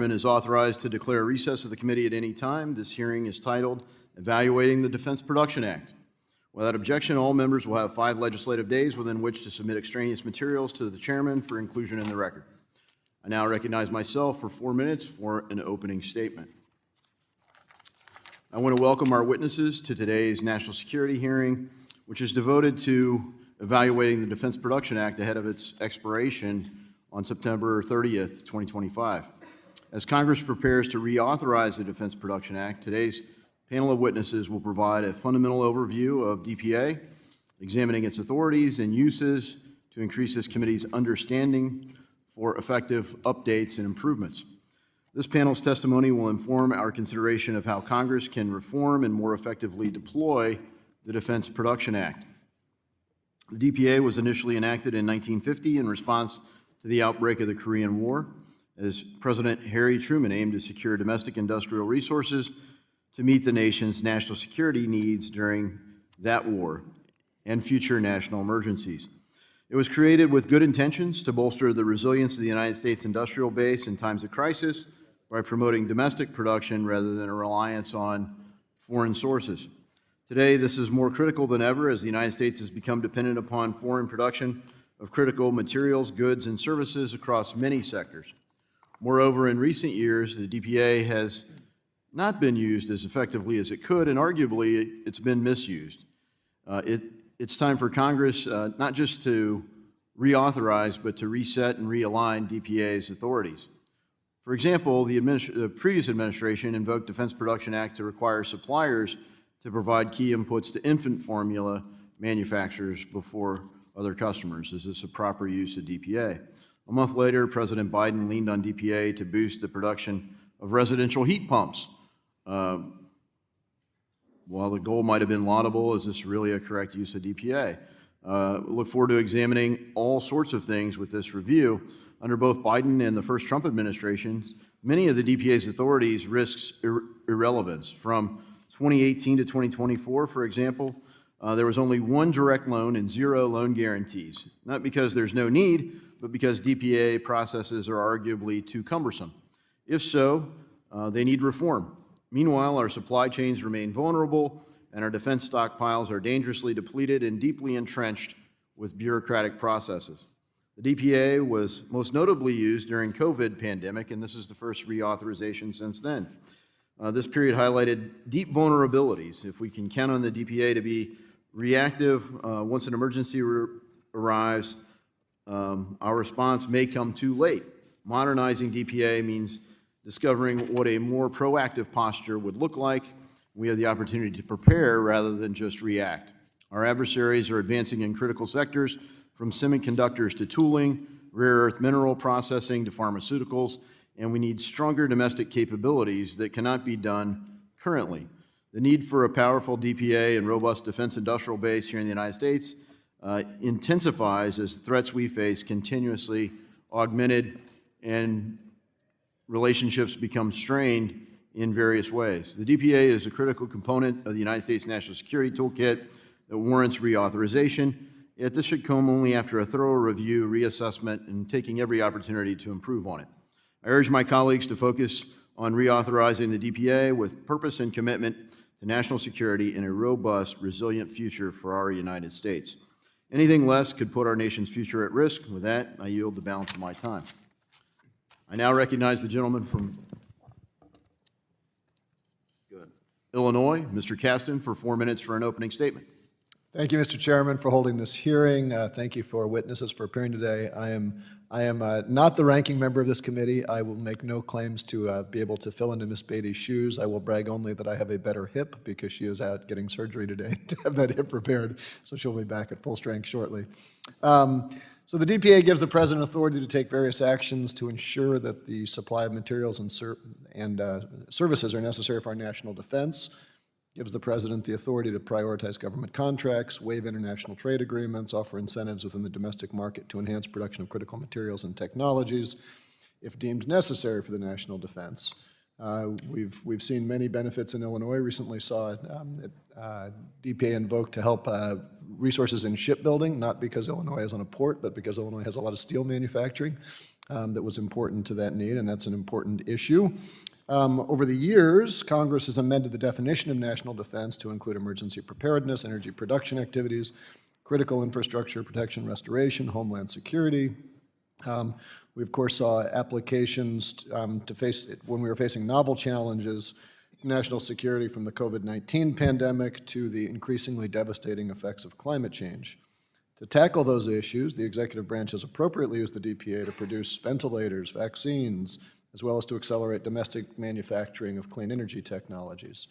chairman is authorized to declare a recess of the committee at any time. This hearing is titled Evaluating the Defense Production Act. Without objection, all members will have 5 legislative days within which to submit extraneous materials to the chairman for inclusion in the record. I now recognize myself for 4 minutes for an opening statement. I want to welcome our witnesses to today's national security hearing, which is devoted to evaluating the Defense Production Act ahead of its expiration on September 30th, 2025. As Congress prepares to reauthorize the Defense Production Act, today's panel of witnesses will provide a fundamental overview of DPA, examining its authorities and uses to increase this committee's understanding for effective updates and improvements. This panel's testimony will inform our consideration of how Congress can reform and more effectively deploy the Defense Production Act. The DPA was initially enacted in 1950 in response to the outbreak of the Korean War, as President Harry Truman aimed to secure domestic industrial resources to meet the nation's national security needs during that war and future national emergencies. It was created with good intentions to bolster the resilience of the United States industrial base in times of crisis by promoting domestic production rather than a reliance on foreign sources. Today, this is more critical than ever as the United States has become dependent upon foreign production of critical materials, goods, and services across many sectors. Moreover, in recent years, the DPA has not been used as effectively as it could, and arguably, it's been misused. It's time for Congress not just to reauthorize, but to reset and realign DPA's authorities. For example, the previous administration invoked Defense Production Act to require suppliers to provide key inputs to infant formula manufacturers before other customers. Is this a proper use of DPA? A month later, President Biden leaned on DPA to boost the production of residential heat pumps. While the goal might have been laudable, is this really a correct use of DPA? Look forward to examining all sorts of things with this review. Under both Biden and the first Trump administrations, many of the DPA's authorities risked irrelevance. From 2018 to 2024, for example, there was only 1 direct loan and 0 loan guarantees, not because there's no need, but because DPA processes are arguably too cumbersome. If so, they need reform. Meanwhile, our supply chains remain vulnerable, and our defense stockpiles are dangerously depleted and deeply entrenched with bureaucratic processes. The DPA was most notably used during COVID pandemic, and this is the first reauthorization since then. This period highlighted deep vulnerabilities. If we can count on the DPA to be reactive once an emergency arrives, our response may come too late. Modernizing DPA means discovering what a more proactive posture would look like. We have the opportunity to prepare rather than just react. Our adversaries are advancing in critical sectors, from semiconductors to tooling, rare earth mineral processing to pharmaceuticals, and we need stronger domestic capabilities that cannot be done currently. The need for a powerful DPA and robust defense industrial base here in the United States intensifies as threats we face continuously augmented and relationships become strained in various ways. The DPA is a critical component of the United States national security toolkit that warrants reauthorization, yet this should come only after a thorough review, reassessment, and taking every opportunity to improve on it. I urge my colleagues to focus on reauthorizing the DPA with purpose and commitment to national security and a robust, resilient future for our United States. Anything less could put our nation's future at risk. With that, I yield the balance of my time. I now recognize the gentleman from Illinois, Mr. Caston, for 4 minutes for an opening statement. Thank you, Mr. Chairman, for holding this hearing. Thank you for witnesses for appearing today. I am not the ranking member of this committee. I will make no claims to be able to fill into Ms. Beatty's shoes. I will brag only that I have a better hip because she is out getting surgery today to have that hip repaired, so she'll be back at full strength shortly. So the DPA gives the President authority to take various actions to ensure that the supply of materials and services are necessary for our national defense. Gives the President the authority to prioritize government contracts, waive international trade agreements, offer incentives within the domestic market to enhance production of critical materials and technologies, if deemed necessary for the national defense. We've seen many benefits in Illinois. Recently saw DPA invoked to help resources in shipbuilding, not because Illinois is on a port, but because Illinois has a lot of steel manufacturing. that was important to that need, and that's an important issue. Over the years, Congress has amended the definition of national defense to include emergency preparedness, energy production activities, critical infrastructure protection restoration, homeland security. We, of course, saw applications to face, when we were facing novel challenges, national security, from the COVID-19 pandemic to the increasingly devastating effects of climate change. To tackle those issues, the executive branch has appropriately used the DPA to produce ventilators, vaccines, as well as to accelerate domestic manufacturing of clean energy technologies.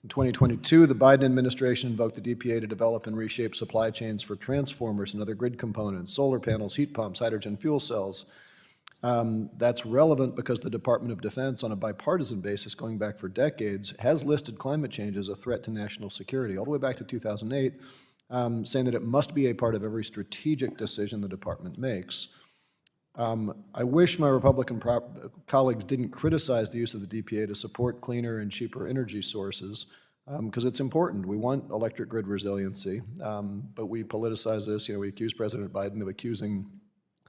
In 2022, the Biden administration invoked the DPA to develop and reshape supply chains for transformers and other grid components, solar panels, heat pumps, hydrogen fuel cells. That's relevant because the Department of Defense, on a bipartisan basis going back for decades, has listed climate change as a threat to national security, all the way back to 2008, saying that it must be a part of every strategic decision the department makes. I wish my Republican colleagues didn't criticize the use of the DPA to support cleaner and cheaper energy sources, because it's important. We want electric grid resiliency, but we politicize this. We accuse President Biden of accusing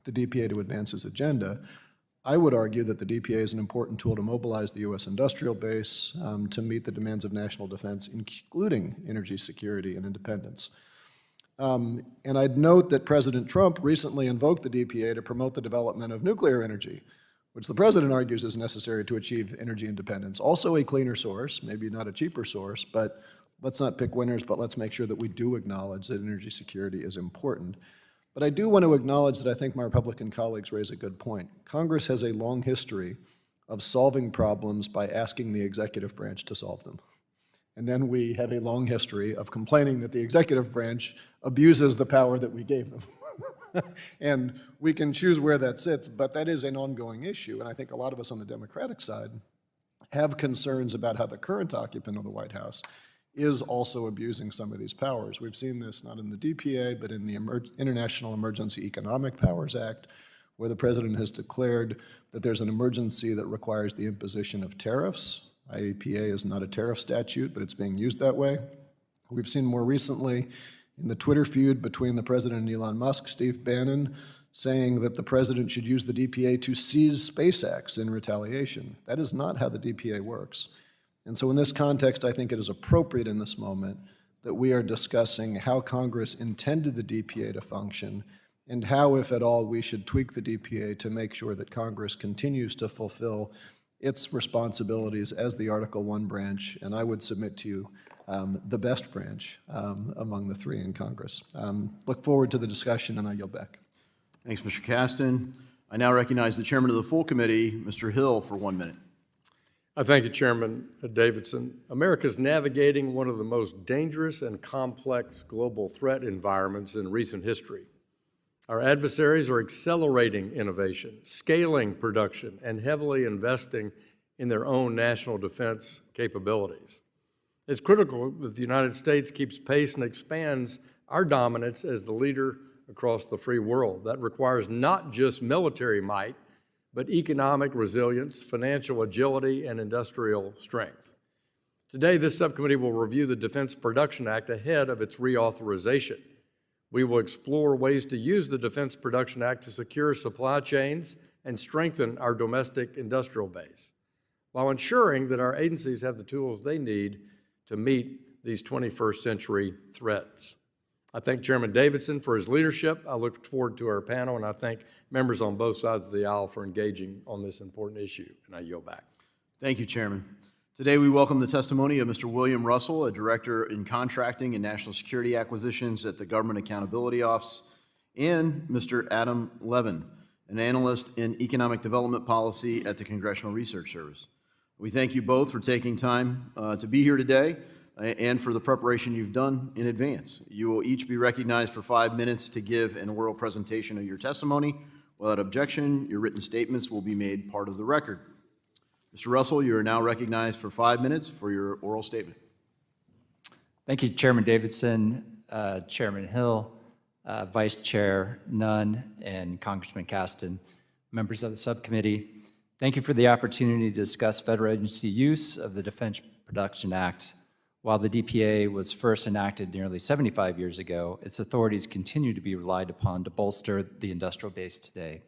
the DPA to advance his agenda. I would argue that the DPA is an important tool to mobilize the U.S. industrial base to meet the demands of national defense, including energy security and independence. And I'd note that President Trump recently invoked the DPA to promote the development of nuclear energy, which the president argues is necessary to achieve energy independence. Also a cleaner source, maybe not a cheaper source, but let's not pick winners, but let's make sure that we do acknowledge that energy security is important. But I do want to acknowledge that I think my Republican colleagues raise a good point. Congress has a long history of solving problems by asking the executive branch to solve them. And then we have a long history of complaining that the executive branch abuses the power that we gave them. And we can choose where that sits, but that is an ongoing issue. And I think a lot of us on the Democratic side have concerns about how the current occupant of the White House is also abusing some of these powers. We've seen this not in the DPA, but in the International Emergency Economic Powers Act, where the president has declared that there's an emergency that requires the imposition of tariffs. IEPA is not a tariff statute, but it's being used that way. We've seen more recently in the Twitter feud between the president and Elon Musk, Steve Bannon saying that the president should use the DPA to seize SpaceX in retaliation. That is not how the DPA works. And so in this context, I think it is appropriate in this moment that we are discussing how Congress intended the DPA to function and how, if at all, we should tweak the DPA to make sure that Congress continues to fulfill its responsibilities as the Article I branch, and I would submit to you the best branch among the three in Congress. Look forward to the discussion, and I yield back. Thanks, Mr. Caston. I now recognize the chairman of the full committee, Mr. Hill, for 1 minute. I thank you, Chairman Davidson. America is navigating one of the most dangerous and complex global threat environments in recent history. Our adversaries are accelerating innovation, scaling production, and heavily investing in their own national defense capabilities. It's critical that the United States keeps pace and expands our dominance as the leader across the free world. That requires not just military might, but economic resilience, financial agility, and industrial strength. Today, this subcommittee will review the Defense Production Act ahead of its reauthorization. We will explore ways to use the Defense Production Act to secure supply chains and strengthen our domestic industrial base, while ensuring that our agencies have the tools they need to meet these 21st century threats. I thank Chairman Davidson for his leadership. I look forward to our panel, and I thank members on both sides of the aisle for engaging on this important issue, and I yield back. Thank you, Chairman. Today, we welcome the testimony of Mr. William Russell, a Director in Contracting and National Security Acquisitions at the Government Accountability Office, and Mr. Adam Levin, an Analyst in Economic Development Policy at the Congressional Research Service. We thank you both for taking time to be here today and for the preparation you've done in advance. You will each be recognized for 5 minutes to give an oral presentation of your testimony. Without objection, your written statements will be made part of the record. Mr. Russell, you are now recognized for 5 minutes for your oral statement. Thank you, Chairman Davidson, Chairman Hill, Vice Chair Nunn, and Congressman Caston, members of the subcommittee. Thank you for the opportunity to discuss federal agency use of the Defense Production Act. While the DPA was first enacted nearly 75 years ago, its authorities continue to be relied upon to bolster the industrial base today.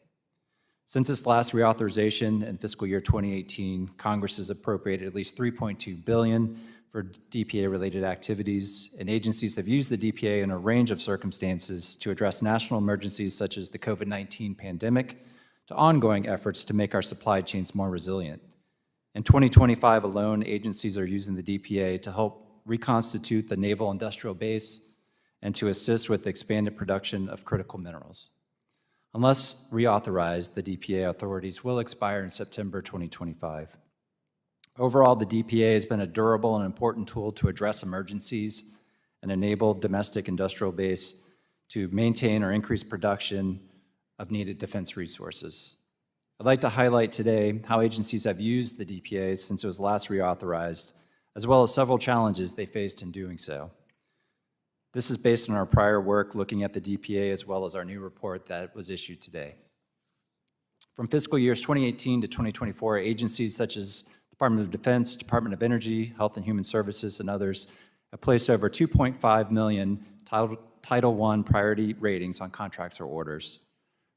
Since its last reauthorization in fiscal year 2018, Congress has appropriated at least $3.2 billion for DPA-related activities, and agencies have used the DPA in a range of circumstances to address national emergencies such as the COVID-19 pandemic to ongoing efforts to make our supply chains more resilient. In 2025 alone, agencies are using the DPA to help reconstitute the Naval Industrial Base and to assist with the expanded production of critical minerals. Unless reauthorized, the DPA authorities will expire in September 2025. Overall, the DPA has been a durable and important tool to address emergencies and enable domestic industrial base to maintain or increase production of needed defense resources. I'd like to highlight today how agencies have used the DPA since it was last reauthorized, as well as several challenges they faced in doing so. This is based on our prior work looking at the DPA as well as our new report that was issued today. From fiscal years 2018 to 2024, agencies such as Department of Defense, Department of Energy, Health and Human Services, and others have placed over 2.5 million Title I priority ratings on contracts or orders.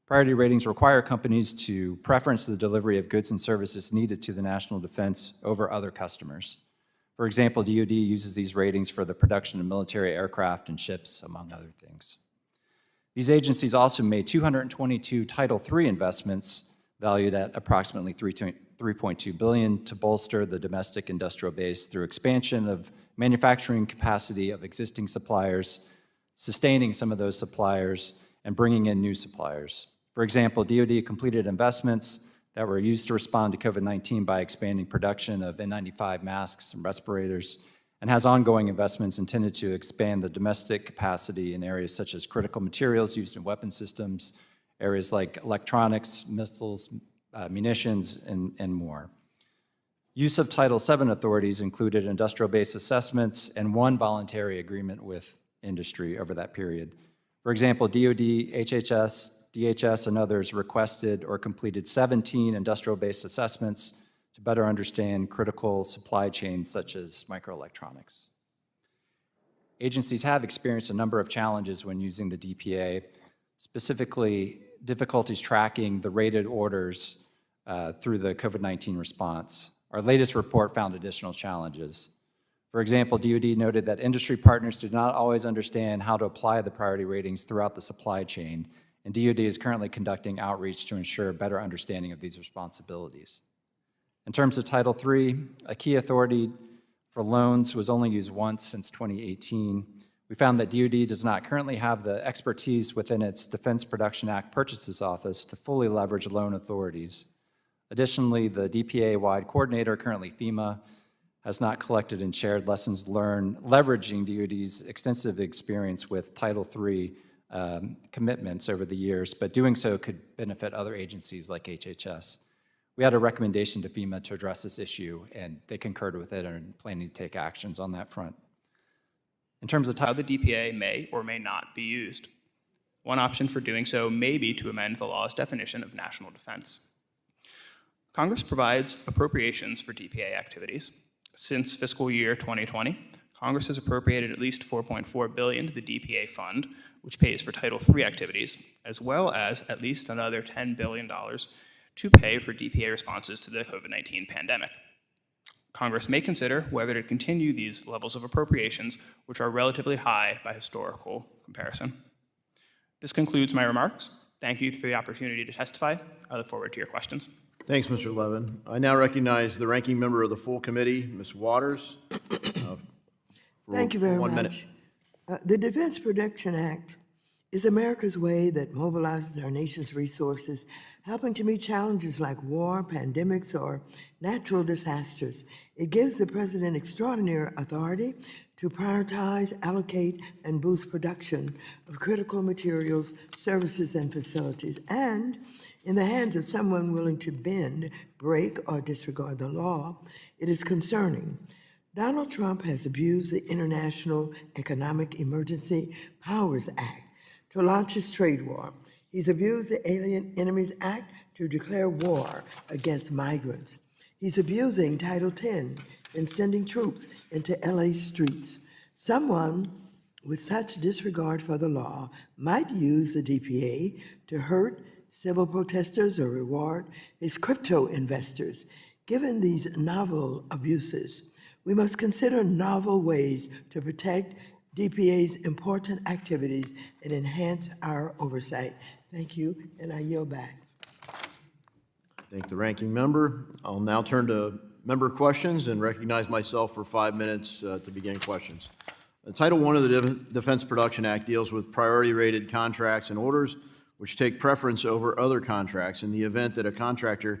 Priority ratings require companies to preference the delivery of goods and services needed to the national defense over other customers. For example, DoD uses these ratings for the production of military aircraft and ships, among other things. These agencies also made 222 Title III investments valued at approximately $3.2 billion to bolster the domestic industrial base through expansion of manufacturing capacity of existing suppliers, sustaining some of those suppliers, and bringing in new suppliers. For example, DoD completed investments that were used to respond to COVID-19 by expanding production of N95 masks and respirators, and has ongoing investments intended to expand the domestic capacity in areas such as critical materials used in weapon systems, areas like electronics, missiles, munitions, and more. Use of Title VII authorities included industrial base assessments and one voluntary agreement with industry over that period. For example, DoD, HHS, DHS, and others requested or completed 17 industrial-based assessments to better understand critical supply chains such as microelectronics. Agencies have experienced a number of challenges when using the DPA, specifically difficulties tracking the rated orders through the COVID-19 response. Our latest report found additional challenges. For example, DoD noted that industry partners do not always understand how to apply the priority ratings throughout the supply chain, and DoD is currently conducting outreach to ensure better understanding of these responsibilities. In terms of Title III, a key authority for loans was only used once since 2018. We found that DoD does not currently have the expertise within its Defense Production Act Purchases Office to fully leverage loan authorities. Additionally, the DPA-wide coordinator, currently FEMA, has not collected and shared lessons learned leveraging DoD's extensive experience with Title III commitments over the years, but doing so could benefit other agencies like HHS. We had a recommendation to FEMA to address this issue, and they concurred with it and are planning to take actions on that front. In terms of how the DPA may or may not be used. One option for doing so may be to amend the law's definition of national defense. Congress provides appropriations for DPA activities. Since fiscal year 2020, Congress has appropriated at least $4.4 billion to the DPA fund, which pays for Title III activities, as well as at least another $10 billion to pay for DPA responses to the COVID-19 pandemic. Congress may consider whether to continue these levels of appropriations, which are relatively high by historical comparison. This concludes my remarks. Thank you for the opportunity to testify. I look forward to your questions. Thanks, Mr. Levin. I now recognize the ranking member of the full committee, Ms. Waters. Thank you very 1 much. minute. The Defense Production Act is America's way that mobilizes our nation's resources, helping to meet challenges like war, pandemics, or natural disasters. It gives the president extraordinary authority to prioritize, allocate, and boost production of critical materials, services, and facilities. And in the hands of someone willing to bend, break, or disregard the law, it is concerning. Donald Trump has abused the International Economic Emergency Powers Act to launch his trade war. He's abused the Alien Enemies Act to declare war against migrants. He's abusing Title X and sending troops into LA streets. Someone with such disregard for the law might use the DPA to hurt civil protesters or reward its crypto investors. Given these novel abuses, we must consider novel ways to protect DPA's important activities and enhance our oversight. Thank you, and I yield back. Thank the ranking member. I'll now turn to member questions and recognize myself for 5 minutes to begin questions. Title I of the Defense Production Act deals with priority rated contracts and orders which take preference over other contracts in the event that a contractor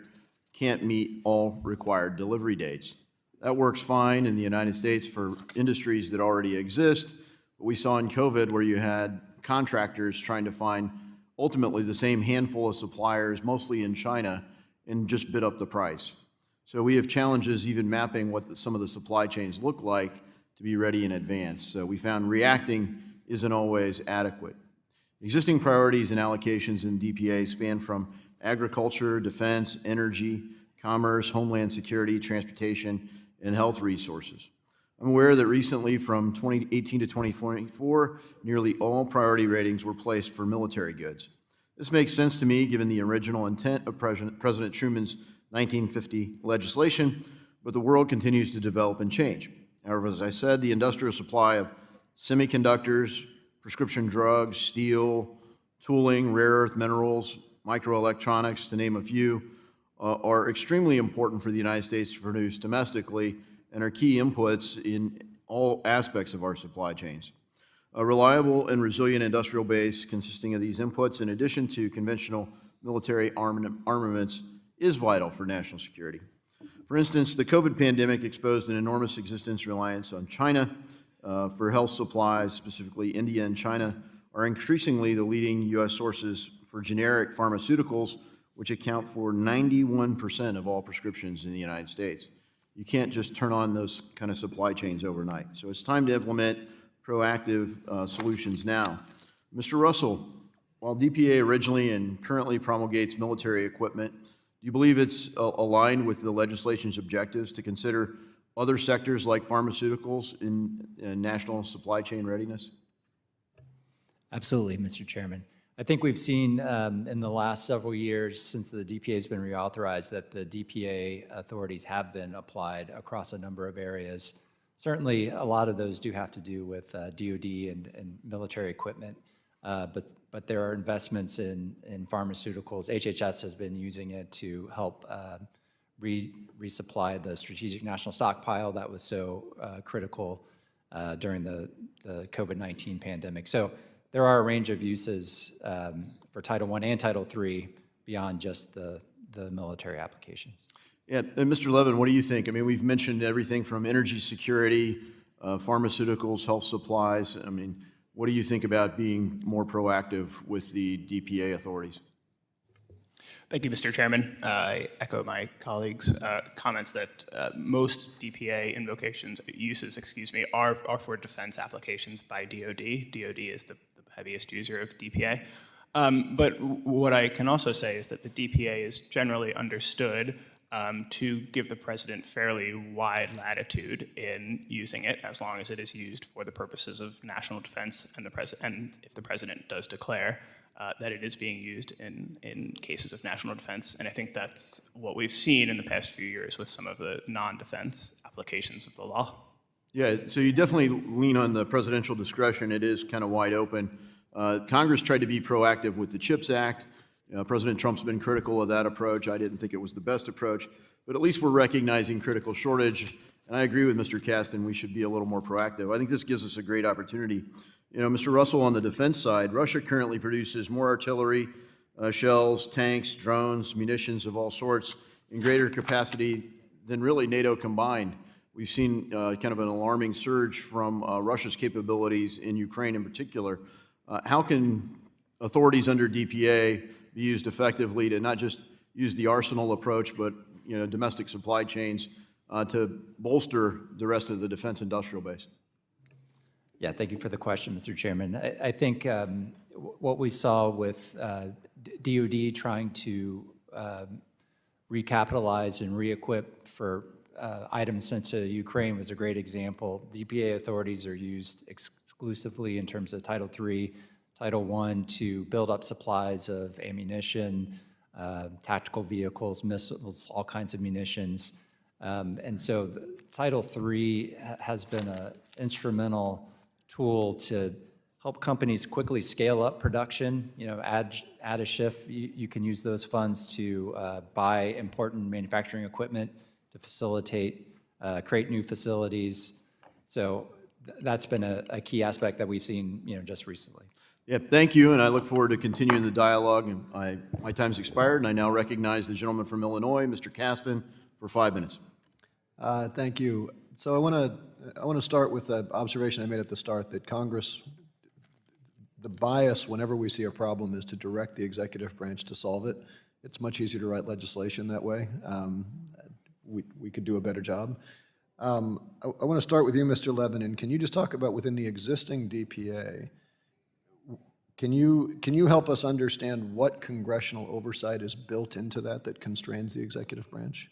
can't meet all required delivery dates. That works fine in the United States for industries that already exist, but we saw in COVID where you had contractors trying to find ultimately the same handful of suppliers, mostly in China, and just bid up the price. So we have challenges even mapping what some of the supply chains look like to be ready in advance. So we found reacting isn't always adequate. Existing priorities and allocations in DPA span from agriculture, defense, energy, commerce, homeland security, transportation, and health resources. I'm aware that recently, from 2018 to 2024, nearly all priority ratings were placed for military goods. This makes sense to me given the original intent of President Truman's 1950 legislation, but the world continues to develop and change. However, as I said, the industrial supply of semiconductors, prescription drugs, steel, tooling, rare earth minerals, microelectronics, to name a few, are extremely important for the United States to produce domestically and are key inputs in all aspects of our supply chains. A reliable and resilient industrial base consisting of these inputs, in addition to conventional military armaments, is vital for national security. For instance, the COVID pandemic exposed an enormous existence reliance on China for health supplies. Specifically, India and China are increasingly the leading U.S. sources for generic pharmaceuticals, which account for 91% of all prescriptions in the United States. You can't just turn on those kind of supply chains overnight. So it's time to implement proactive solutions now. Mr. Russell, while DPA originally and currently promulgates military equipment, do you believe it's aligned with the legislation's objectives to consider other sectors like pharmaceuticals in national supply chain readiness? Absolutely, Mr. Chairman. I think we've seen in the last several years since the DPA has been reauthorized that the DPA authorities have been applied across a number of areas. Certainly, a lot of those do have to do with DoD and military equipment, but there are investments in pharmaceuticals. HHS has been using it to help resupply the strategic national stockpile that was so critical during the COVID-19 pandemic. So there are a range of uses for Title I and Title III beyond just the military applications. Yeah, and Mr. Levin, what do you think? I mean, we've mentioned everything from energy security, pharmaceuticals, health supplies. I mean, what do you think about being more proactive with the DPA authorities? Thank you, Mr. Chairman. I echo my colleagues' comments that most DPA uses, are for defense applications by DoD. DoD is the heaviest user of DPA. But what I can also say is that the DPA is generally understood to give the president fairly wide latitude in using it, as long as it is used for the purposes of national defense, and if the president does declare that it is being used in cases of national defense. And I think that's what we've seen in the past few years with some of the non-defense applications of the law. Yeah, so you definitely lean on the presidential discretion. It is kind of wide open. Congress tried to be proactive with the CHIPS Act. President Trump's been critical of that approach. I didn't think it was the best approach, but at least we're recognizing critical shortage. And I agree with Mr. Caston, we should be a little more proactive. I think this gives us a great opportunity. Mr. Russell, on the defense side, Russia currently produces more artillery, shells, tanks, drones, munitions of all sorts in greater capacity than really NATO combined. We've seen kind of an alarming surge from Russia's capabilities in Ukraine in particular. How can authorities under DPA be used effectively to not just use the arsenal approach, but domestic supply chains to bolster the rest of the defense industrial base? Yeah, thank you for the question, Mr. Chairman. I think what we saw with DoD trying to recapitalize and re-equip for items sent to Ukraine was a great example. DPA authorities are used exclusively in terms of Title III, Title I to build up supplies of ammunition, tactical vehicles, missiles, all kinds of munitions. And so Title III has been an instrumental tool to help companies quickly scale up production, add a shift. You can use those funds to buy important manufacturing equipment to facilitate, create new facilities. So that's been a key aspect that we've seen, just recently. Yeah, thank you, and I look forward to continuing the dialogue. And my time's expired, and I now recognize the gentleman from Illinois, Mr. Caston, for 5 minutes. Thank you. So I want to start with the observation I made at the start that Congress, the bias whenever we see a problem is to direct the executive branch to solve it. It's much easier to write legislation that way. We could do a better job. I want to start with you, Mr. Levin, and can you just talk about within the existing DPA, can you help us understand what congressional oversight is built into that constrains the executive branch?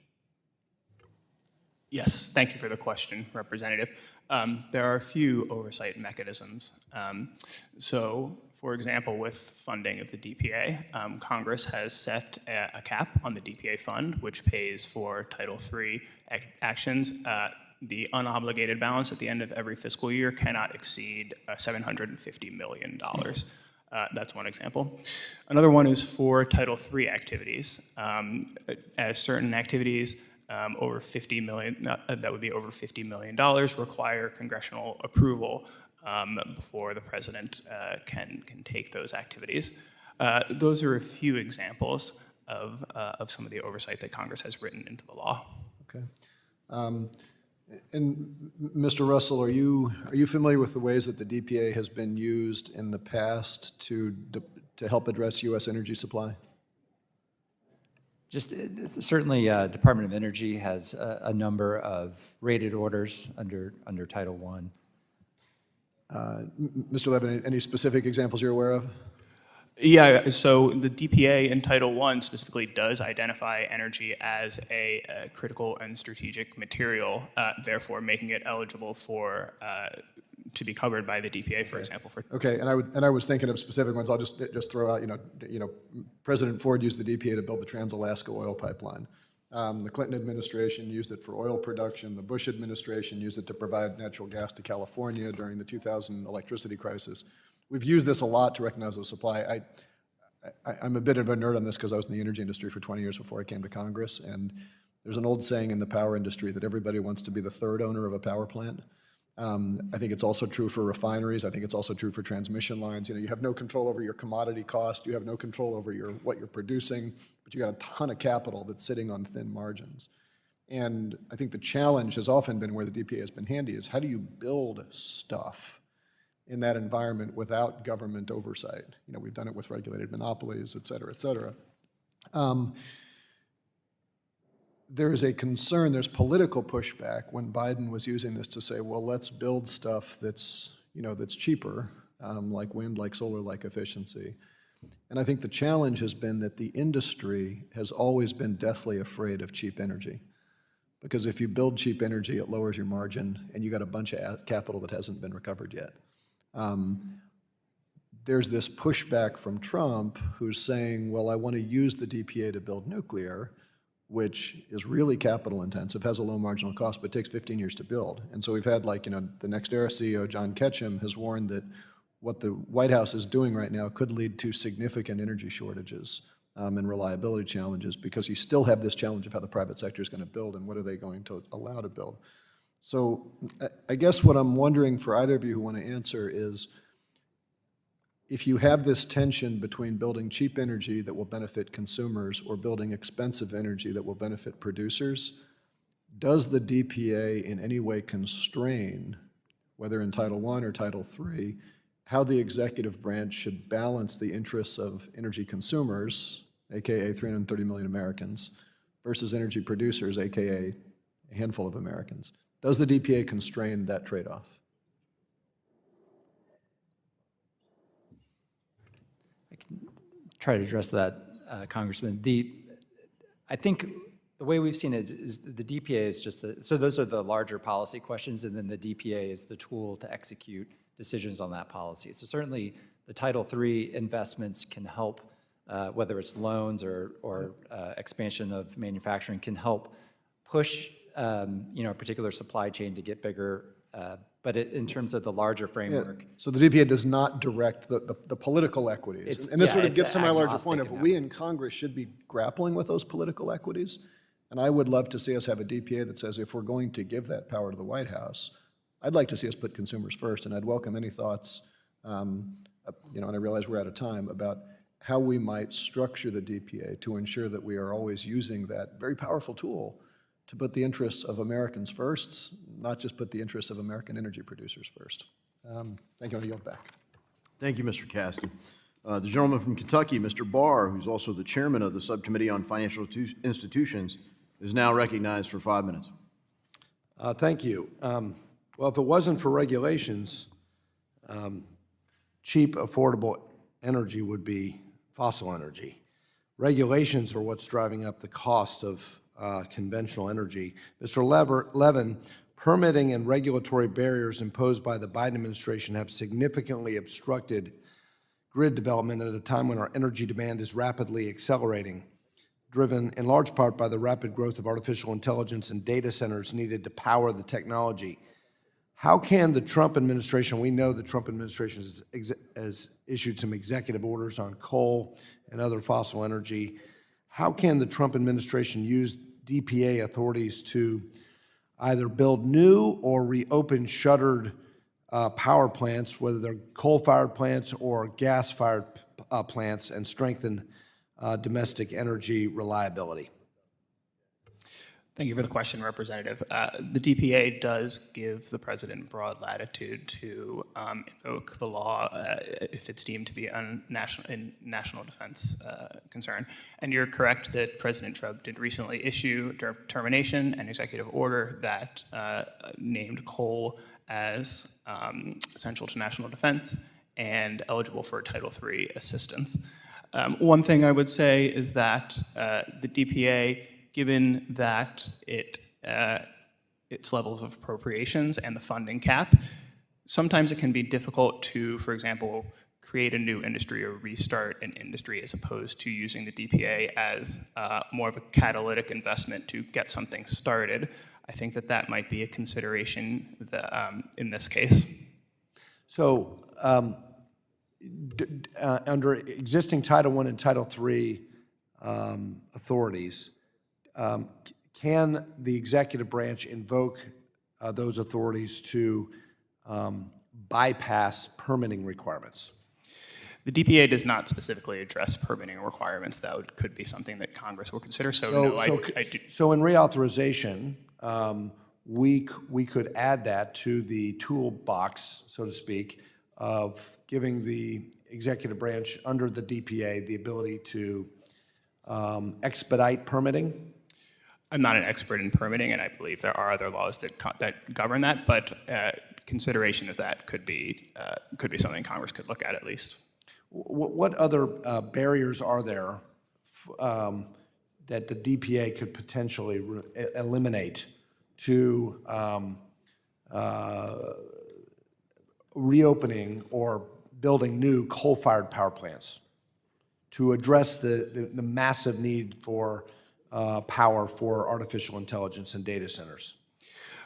Yes, thank you for the question, Representative. There are a few oversight mechanisms. So, for example, with funding of the DPA, Congress has set a cap on the DPA fund, which pays for Title III actions. The unobligated balance at the end of every fiscal year cannot exceed $750 million. That's one example. Another one is for Title III activities. As certain activities over $50 million, that would be over $50 million, require congressional approval before the president can take those activities. Those are a few examples of some of the oversight that Congress has written into the law. Okay. And Mr. Russell, are you familiar with the ways that the DPA has been used in the past to help address U.S. energy supply? Just certainly, Department of Energy has a number of rated orders under Title I. Mr. Levin, any specific examples you're aware of? Yeah, so the DPA in Title I specifically does identify energy as a critical and strategic material, therefore making it eligible for to be covered by the DPA, for example. Okay, and I was thinking of specific ones. I'll just throw out. President Ford used the DPA to build the Trans-Alaska oil pipeline. The Clinton administration used it for oil production. The Bush administration used it to provide natural gas to California during the 2000 electricity crisis. We've used this a lot to recognize the supply. I'm a bit of a nerd on this because I was in the energy industry for 20 years before I came to Congress, and there's an old saying in the power industry that everybody wants to be the third owner of a power plant. I think it's also true for refineries. I think it's also true for transmission lines. You have no control over your commodity cost. You have no control over what you're producing, but you got a ton of capital that's sitting on thin margins. And I think the challenge has often been where the DPA has been handy is how do you build stuff in that environment without government oversight? We've done it with regulated monopolies, et cetera, et cetera. There is a concern, there's political pushback when Biden was using this to say, well, let's build stuff that's cheaper, like wind, like solar, like efficiency. And I think the challenge has been that the industry has always been deathly afraid of cheap energy. Because if you build cheap energy, it lowers your margin, and you got a bunch of capital that hasn't been recovered yet. There's this pushback from Trump who's saying, well, I want to use the DPA to build nuclear, which is really capital intensive, has a low marginal cost, but takes 15 years to build. And so we've had the NextEra CEO, John Ketchum, has warned that what the White House is doing right now could lead to significant energy shortages and reliability challenges because you still have this challenge of how the private sector is going to build and what are they going to allow to build. So I guess what I'm wondering for either of you who want to answer is, if you have this tension between building cheap energy that will benefit consumers or building expensive energy that will benefit producers, does the DPA in any way constrain, whether in Title I or Title III, how the executive branch should balance the interests of energy consumers, AKA 330 million Americans, versus energy producers, AKA a handful of Americans? Does the DPA constrain that trade-off? I can try to address that, Congressman. I think the way we've seen it is the DPA is just so those are the larger policy questions, and then the DPA is the tool to execute decisions on that policy. So certainly the Title III investments can help, whether it's loans or expansion of manufacturing, can help push a particular supply chain to get bigger. But in terms of the larger framework, So the DPA does not direct the political equities. And this sort of it's gets to my larger agnostic point in of that we in Congress should be grappling with those political equities. And I would love to see us have a DPA that says if we're going to give that power to the White House, I'd like to see us put consumers first, and I'd welcome any thoughts, and I realize we're out of time, about how we might structure the DPA to ensure that we are always using that very powerful tool to put the interests of Americans first, not just put the interests of American energy producers first. Thank you. I'll yield back. Thank you, Mr. Caston. The gentleman from Kentucky, Mr. Barr, who's also the chairman of the Subcommittee on Financial Institutions, is now recognized for 5 minutes. Thank you. Well, if it wasn't for regulations, cheap, affordable energy would be fossil energy. Regulations are what's driving up the cost of conventional energy. Mr. Levin, permitting and regulatory barriers imposed by the Biden administration have significantly obstructed grid development at a time when our energy demand is rapidly accelerating, driven in large part by the rapid growth of artificial intelligence and data centers needed to power the technology. How can the Trump administration, we know the Trump administration has issued some executive orders on coal and other fossil energy. How can the Trump administration use DPA authorities to either build new or reopen shuttered power plants, whether they're coal-fired plants or gas-fired plants, and strengthen domestic energy reliability? Thank you for the question, Representative. The DPA does give the president broad latitude to invoke the law if it's deemed to be in national defense concern. And you're correct that President Trump did recently issue termination and executive order that named coal as essential to national defense and eligible for Title III assistance. One thing I would say is that the DPA, given that its levels of appropriations and the funding cap, sometimes it can be difficult to, for example, create a new industry or restart an industry as opposed to using the DPA as more of a catalytic investment to get something started. I think that might be a consideration in this case. So under existing Title I and Title III authorities, can the executive branch invoke those authorities to bypass permitting requirements? The DPA does not specifically address permitting requirements. That could be something that Congress will consider. So in reauthorization, we could add that to the toolbox, so to speak, of giving the executive branch under the DPA the ability to expedite permitting. I'm not an expert in permitting, and I believe there are other laws that govern that, but consideration of that could be something Congress could look at least. What other barriers are there that the DPA could potentially eliminate to reopening or building new coal-fired power plants to address the massive need for power for artificial intelligence and data centers?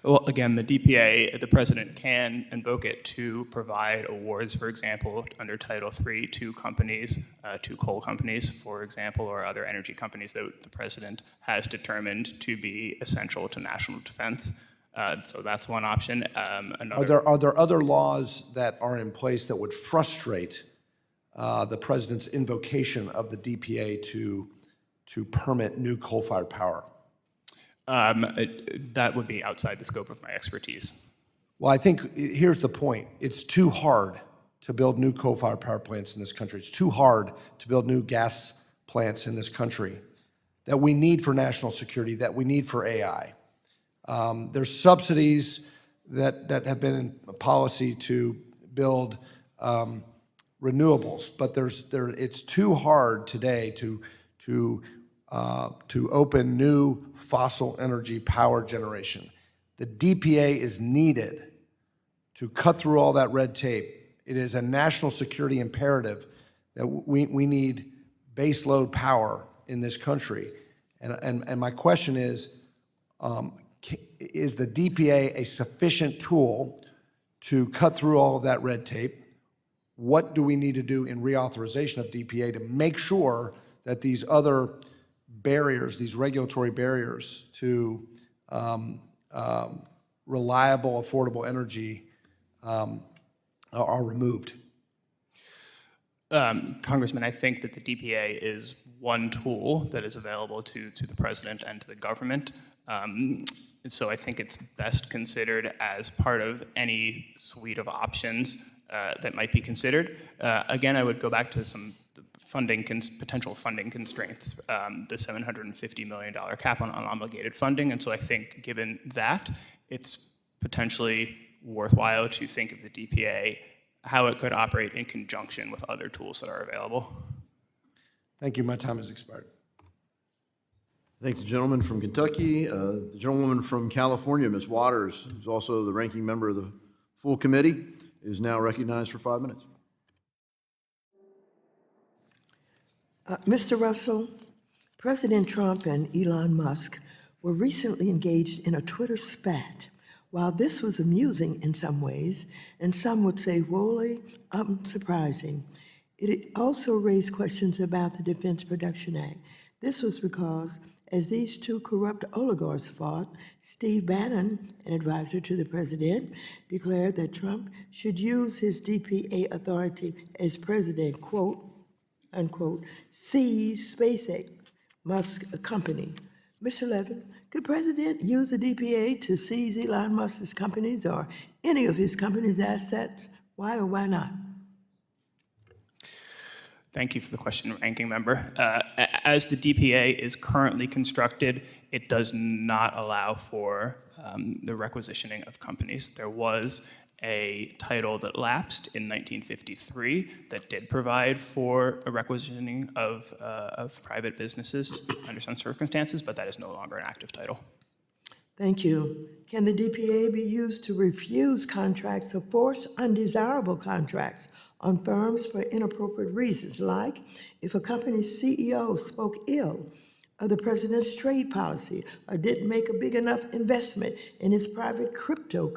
Well, again, the DPA, the president can invoke it to provide awards, for example, under Title III to companies, to coal companies, for example, or other energy companies that the president has determined to be essential to national defense. So that's one option. Are there other laws that are in place that would frustrate the president's invocation of the DPA to permit new coal-fired power? That would be outside the scope of my expertise. Well, I think here's the point. It's too hard to build new coal-fired power plants in this country. It's too hard to build new gas plants in this country that we need for national security, that we need for AI. There's subsidies that have been in policy to build renewables, but it's too hard today to open new fossil energy power generation. The DPA is needed to cut through all that red tape it is a national security imperative that we need base load power in this country. And my question is the DPA a sufficient tool to cut through all of that red tape? What do we need to do in reauthorization of DPA to make sure that these other barriers, these regulatory barriers to reliable, affordable energy are removed? Congressman, I think that the DPA is one tool that is available to the president and to the government. And so I think it's best considered as part of any suite of options that might be considered. Again, I would go back to some potential funding constraints, the $750 million cap on unobligated funding. And so I think given that, it's potentially worthwhile to think of the DPA, how it could operate in conjunction with other tools that are available. Thank you. My time has expired. Thanks, the gentleman from Kentucky. The gentlewoman from California, Ms. Waters, who's also the ranking member of the full committee, is now recognized for 5 minutes. Mr. Russell, President Trump and Elon Musk were recently engaged in a Twitter spat. While this was amusing in some ways, and some would say wholly unsurprising, it also raised questions about the Defense Production Act. This was because, as these two corrupt oligarchs fought, Steve Bannon, an advisor to the president, declared that Trump should use his DPA authority as president, quote, unquote, seize SpaceX, Musk's company. Mr. Levin, could President use the DPA to seize Elon Musk's companies or any of his company's assets? Why or why not? Thank you for the question, Ranking Member. As the DPA is currently constructed, it does not allow for the requisitioning of companies. There was a title that lapsed in 1953 that did provide for a requisitioning of private businesses under some circumstances, but that is no longer an active title. Thank you. Can the DPA be used to refuse contracts or force undesirable contracts on firms for inappropriate reasons, like if a company's CEO spoke ill of the president's trade policy or didn't make a big enough investment in his private cryptocurrency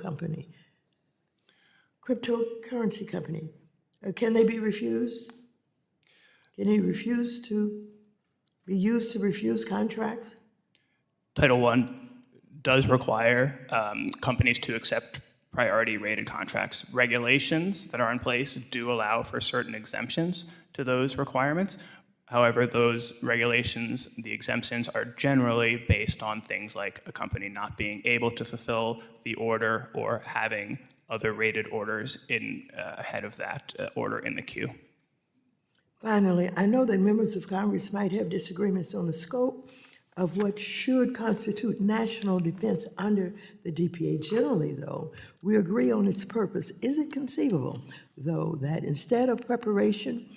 company? Can they be refused? Can he refuse to be used to refuse contracts? Title I does require companies to accept priority rated contracts. Regulations that are in place do allow for certain exemptions to those requirements. However, those regulations, the exemptions, are generally based on things like a company not being able to fulfill the order or having other rated orders ahead of that order in the queue. Finally, I know that members of Congress might have disagreements on the scope of what should constitute national defense under the DPA. Generally, though, we agree on its purpose. Is it conceivable, though, that instead of preparation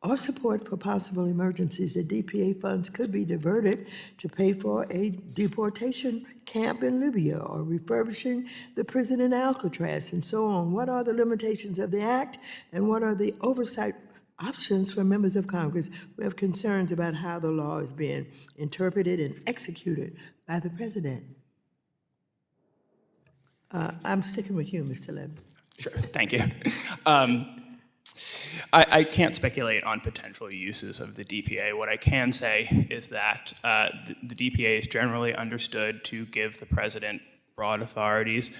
or support for possible emergencies, the DPA funds could be diverted to pay for a deportation camp in Libya or refurbishing the prison in Alcatraz and so on? What are the limitations of the act, and what are the oversight options for members of Congress who have concerns about how the law is being interpreted and executed by the president? I'm sticking with you, Mr. Levin. Sure, thank you. I can't speculate on potential uses of the DPA. What I can say is that the DPA is generally understood to give the president broad authorities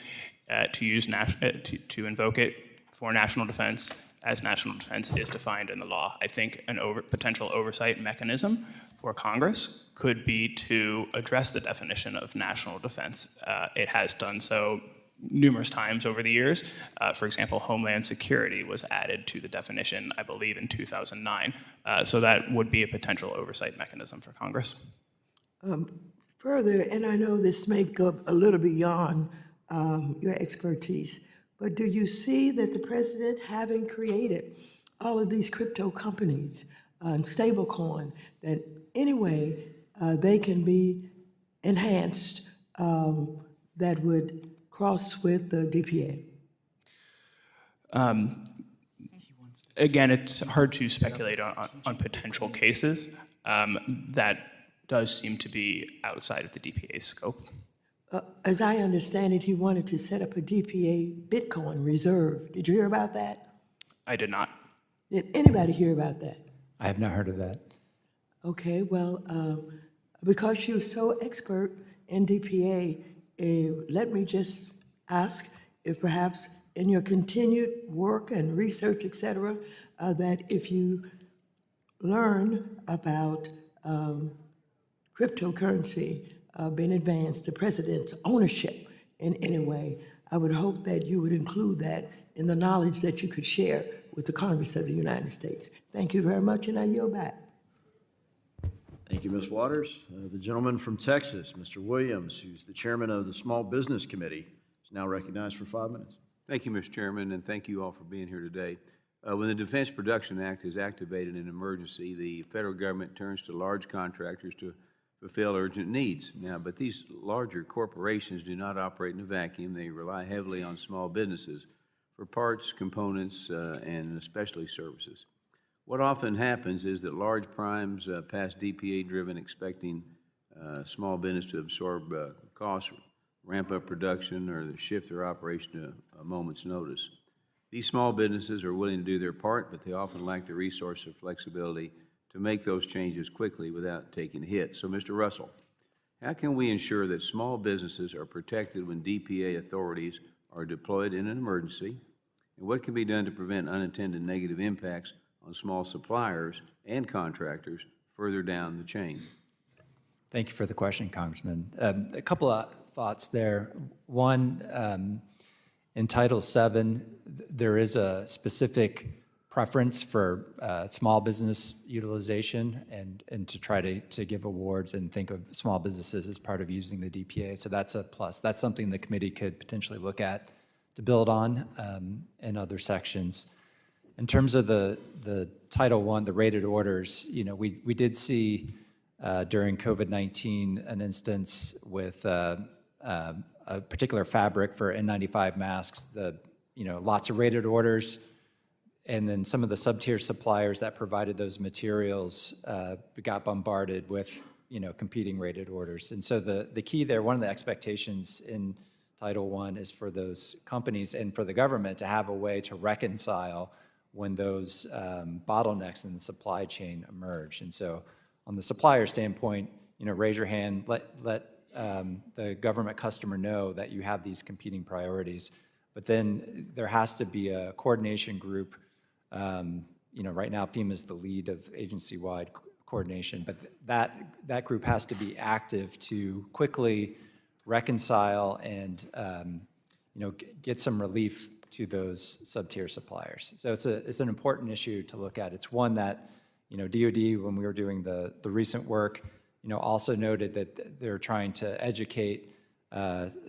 to invoke it for national defense, as national defense is defined in the law. I think an potential oversight mechanism for Congress could be to address the definition of national defense. It has done so numerous times over the years. For example, Homeland Security was added to the definition, I believe, in 2009. So that would be a potential oversight mechanism for Congress. Further, and I know this may go a little beyond your expertise, but do you see that the president, having created all of these crypto companies and stablecoin, that anyway they can be enhanced that would cross with the DPA? Again, it's hard to speculate on potential cases. That does seem to be outside of the DPA's scope. As I understand it, he wanted to set up a DPA Bitcoin reserve. Did you hear about that? I did not. Did anybody hear about that? I have not heard of that. Okay, well, because you're so expert in DPA, let me just ask if perhaps in your continued work and research, et cetera, that if you learn about cryptocurrency being advanced, the president's ownership in any way, I would hope that you would include that in the knowledge that you could share with the Congress of the United States. Thank you very much, and I yield back. Thank you, Ms. Waters. The gentleman from Texas, Mr. Williams, who's the chairman of the Small Business Committee, is now recognized for 5 minutes. Thank you, Mr. Chairman, and thank you all for being here today. When the Defense Production Act is activated in an emergency, the federal government turns to large contractors to fulfill urgent needs. Now, but these larger corporations do not operate in a vacuum. They rely heavily on small businesses for parts, components, and especially services. What often happens is that large primes pass DPA-driven expecting small business to absorb costs, ramp up production, or shift their operation to a moment's notice. These small businesses are willing to do their part, but they often lack the resource or flexibility to make those changes quickly without taking a hit. So, Mr. Russell, how can we ensure that small businesses are protected when DPA authorities are deployed in an emergency? And what can be done to prevent unintended negative impacts on small suppliers and contractors further down the chain? Thank you for the question, Congressman. A couple of thoughts there. One, in Title VII, there is a specific preference for small business utilization and to try to give awards and think of small businesses as part of using the DPA. So that's a plus. That's something the committee could potentially look at to build on in other sections. In terms of the Title I, the rated orders, we did see during COVID-19 an instance with a particular fabric for N95 masks, lots of rated orders, and then some of the sub-tier suppliers that provided those materials got bombarded with competing rated orders. And so the key there, one of the expectations in Title I is for those companies and for the government to have a way to reconcile when those bottlenecks in the supply chain emerge. And so on the supplier standpoint, raise your hand, let the government customer know that you have these competing priorities. But then there has to be a coordination group. Right now FEMA is the lead of agency-wide coordination, but that group has to be active to quickly reconcile and get some relief to those sub-tier suppliers. So it's an important issue to look at. It's one that DoD, when we were doing the recent work, also noted that they're trying to educate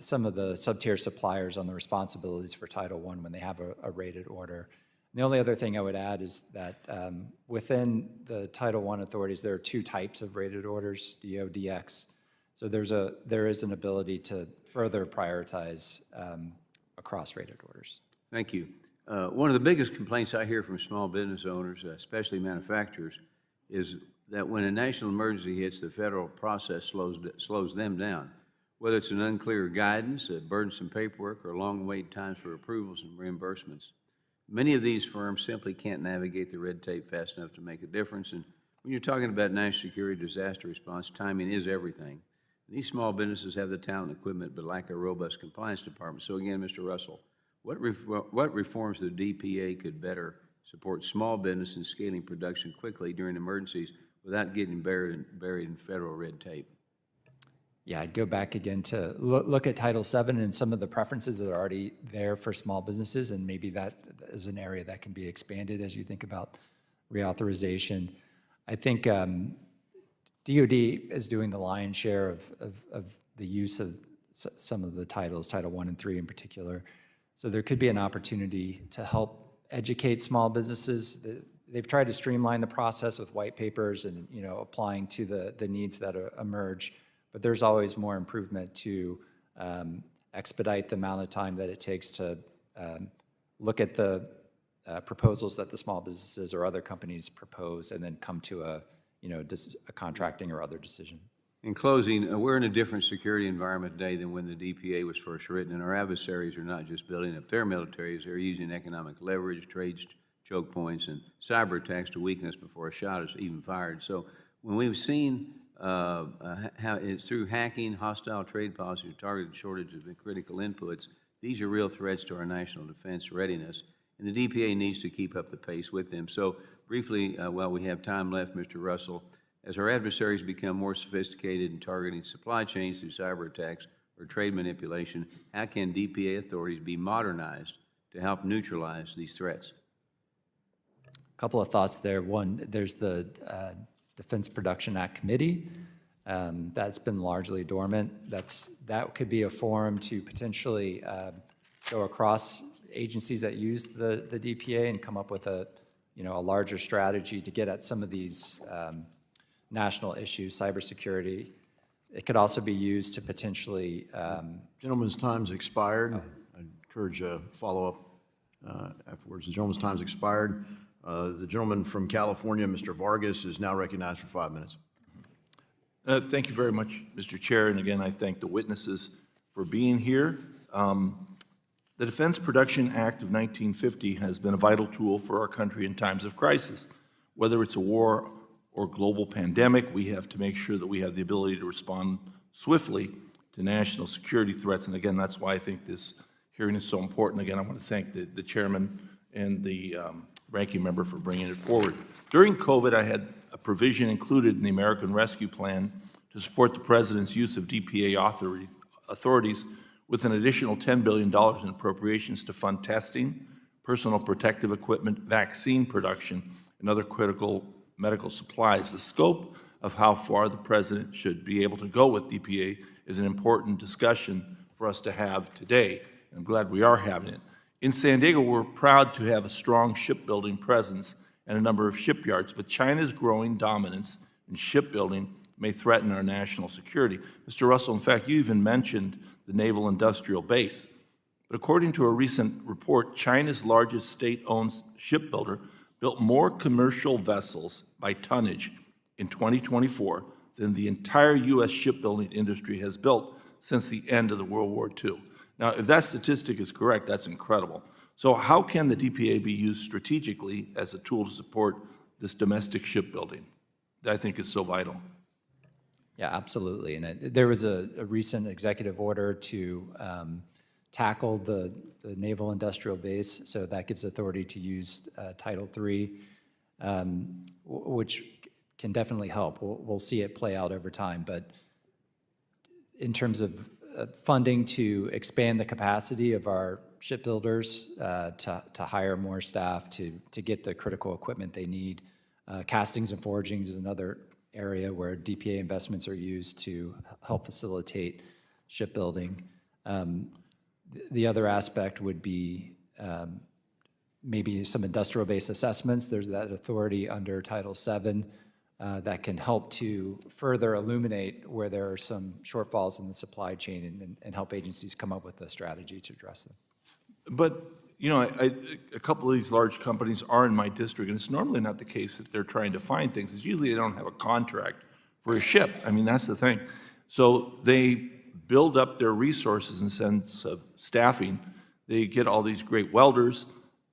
some of the sub-tier suppliers on the responsibilities for Title I when they have a rated order. And the only other thing I would add is that within the Title I authorities, there are two types of rated orders, DO, DX. So there is an ability to further prioritize across rated orders. Thank you. One of the biggest complaints I hear from small business owners, especially manufacturers, is that when a national emergency hits, the federal process slows them down. Whether it's an unclear guidance, a burdensome paperwork, or long wait times for approvals and reimbursements. Many of these firms simply can't navigate the red tape fast enough to make a difference. And when you're talking about national security disaster response, timing is everything. These small businesses have the talent and equipment but lack a robust compliance department. So again, Mr. Russell, what reforms the DPA could better support small business in scaling production quickly during emergencies without getting buried in federal red tape? Yeah, I'd go back again to look at Title VII and some of the preferences that are already there for small businesses, and maybe that is an area that can be expanded as you think about reauthorization. I think DoD is doing the lion's share of the use of some of the titles, Title I and III in particular. So there could be an opportunity to help educate small businesses. They've tried to streamline the process with white papers and applying to the needs that emerge. But there's always more improvement to expedite the amount of time that it takes to look at the proposals that the small businesses or other companies propose, and then come to a contracting or other decision. In closing, we're in a different security environment today than when the DPA was first written, and our adversaries are not just building up their militaries, they're using economic leverage, trade choke points, and cyber attacks to weaken us before a shot is even fired. So when we've seen how it's through hacking, hostile trade policies, targeted shortages of critical inputs, these are real threats to our national defense readiness, and the DPA needs to keep up the pace with them. So briefly, while we have time left, Mr. Russell, as our adversaries become more sophisticated in targeting supply chains through cyber attacks or trade manipulation, how can DPA authorities be modernized to help neutralize these threats? A couple of thoughts there. One, there's the Defense Production Act Committee. That's been largely dormant. That could be a forum to potentially go across agencies that use the DPA and come up with a larger strategy to get at some of these national issues, cybersecurity. It could also be used to potentially. Gentleman's time's expired. I encourage a follow-up afterwards. The gentleman's time's expired. The gentleman from California, Mr. Vargas, is now recognized for 5 minutes. Thank you very much, Mr. Chair, and again, I thank the witnesses for being here. The Defense Production Act of 1950 has been a vital tool for our country in times of crisis. Whether it's a war or global pandemic, we have to make sure that we have the ability to respond swiftly to national security threats, and again, that's why I think this hearing is so important. Again, I want to thank the chairman and the ranking member for bringing it forward. During COVID, I had a provision included in the American Rescue Plan to support the President's use of DPA authorities with an additional $10 billion in appropriations to fund testing, personal protective equipment, vaccine production, and other critical medical supplies. The scope of how far the President should be able to go with DPA is an important discussion for us to have today. I'm glad we are having it. In San Diego, we're proud to have a strong shipbuilding presence and a number of shipyards, but China's growing dominance in shipbuilding may threaten our national security. Mr. Russell, in fact, you even mentioned the Naval Industrial Base. But according to a recent report, China's largest state-owned shipbuilder built more commercial vessels by tonnage in 2024 than the entire U.S. shipbuilding industry has built since the end of the World War II. Now, if that statistic is correct, that's incredible. So how can the DPA be used strategically as a tool to support this domestic shipbuilding that I think is so vital? Yeah, absolutely. And there was a recent executive order to tackle the Naval Industrial Base, so that gives authority to use Title III, which can definitely help. We'll see it play out over time, but in terms of funding to expand the capacity of our shipbuilders, to hire more staff, to get the critical equipment they need, castings and forgings is another area where DPA investments are used to help facilitate shipbuilding. The other aspect would be maybe some industrial base assessments. There's that authority under Title VII that can help to further illuminate where there are some shortfalls in the supply chain and help agencies come up with a strategy to address them. But, you know, a couple of these large companies are in my district, and it's normally not the case that they're trying to find things. It's usually they don't have a contract for a ship. I mean, that's the thing. So they build up their resources in sense of staffing. They get all these great welders,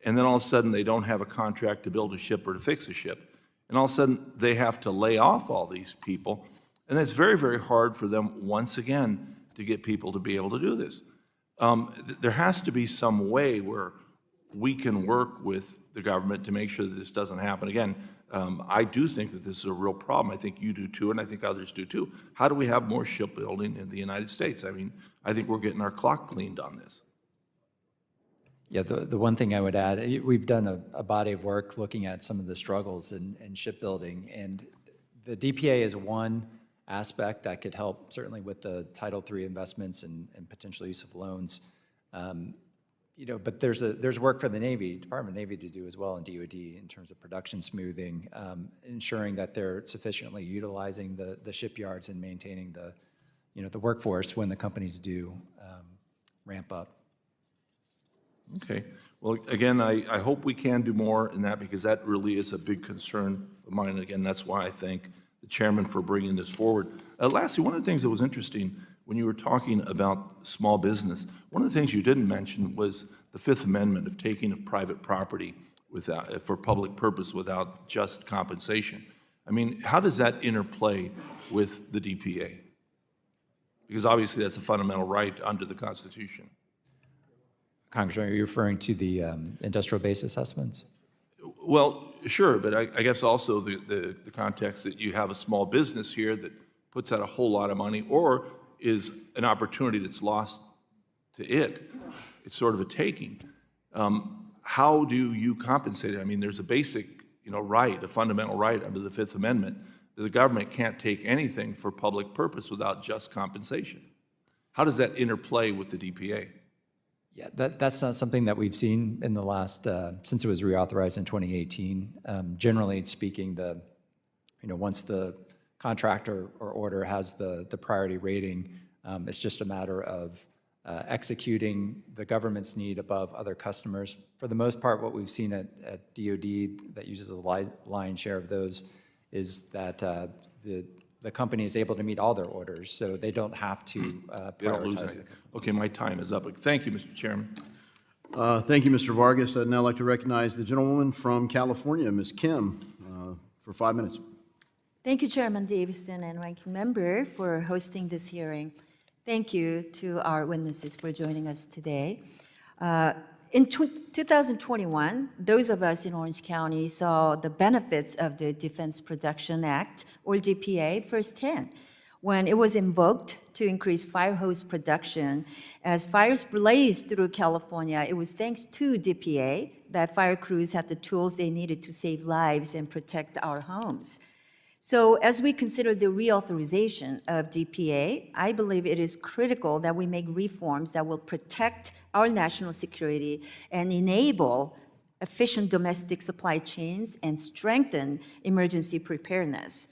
and then all of a sudden they don't have a contract to build a ship or to fix a ship. And all of a sudden they have to lay off all these people, and it's very, very hard for them, once again, to get people to be able to do this. There has to be some way where we can work with the government to make sure that this doesn't happen again. I do think that this is a real problem. I think you do too, and I think others do too. How do we have more shipbuilding in the United States? I mean, I think we're getting our clock cleaned on this. Yeah, the one thing I would add, we've done a body of work looking at some of the struggles in shipbuilding, and the DPA is one aspect that could help, certainly with the Title III investments and potential use of loans. You know, but there's work for the Navy, Department of Navy to do as well in DoD in terms of production smoothing, ensuring that they're sufficiently utilizing the shipyards and maintaining the workforce when the companies do ramp up. Okay. Well, again, I hope we can do more in that because that really is a big concern of mine. And again, that's why I thank the chairman for bringing this forward. Lastly, one of the things that was interesting when you were talking about small business, one of the things you didn't mention was the Fifth Amendment of taking of private property without, for public purpose without just compensation. I mean, how does that interplay with the DPA? Because obviously that's a fundamental right under the Constitution. Congressman, are you referring to the industrial base assessments? Well, sure, but I guess also the context that you have a small business here that puts out a whole lot of money or is an opportunity that's lost to it. It's sort of a taking. How do you compensate it? I mean, there's a basic, right, a fundamental right under the Fifth Amendment that the government can't take anything for public purpose without just compensation. How does that interplay with the DPA? Yeah, that's not something that we've seen in the last, since it was reauthorized in 2018. Generally speaking, once the contractor or order has the priority rating, it's just a matter of executing the government's need above other customers. For the most part, what we've seen at DoD that uses the lion's share of those is that the company is able to meet all their orders, so they don't have to They don't lose prioritize anything. the customer. Okay, my time is up. Thank you, Mr. Chairman. Thank you, Mr. Vargas. I'd now like to recognize the gentlewoman from California, Ms. Kim, for 5 minutes. Thank you, Chairman Davidson and Ranking Member, for hosting this hearing. Thank you to our witnesses for joining us today. In 2021, those of us in Orange County saw the benefits of the Defense Production Act, or DPA, firsthand when it was invoked to increase fire hose production. As fires blazed through California, it was thanks to DPA that fire crews had the tools they needed to save lives and protect our homes. So as we consider the reauthorization of DPA, I believe it is critical that we make reforms that will protect our national security and enable efficient domestic supply chains and strengthen emergency preparedness.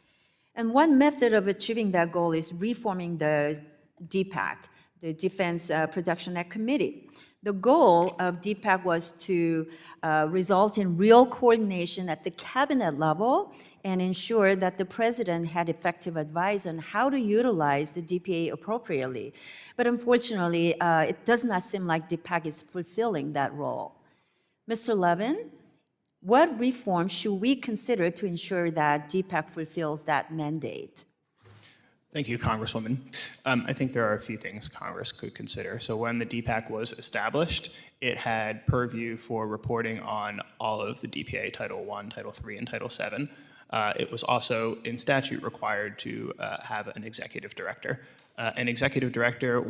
And one method of achieving that goal is reforming the DPAC, the Defense Production Act Committee. The goal of DPAC was to result in real coordination at the cabinet level and ensure that the president had effective advice on how to utilize the DPA appropriately. But unfortunately, it does not seem like DPAC is fulfilling that role. Mr. Levin, what reforms should we consider to ensure that DPAC fulfills that mandate? Thank you, Congresswoman. I think there are a few things Congress could consider. So when the DPAC was established, it had purview for reporting on all of the DPA Title I, Title III, and Title VII. It was also in statute required to have an executive director. An executive director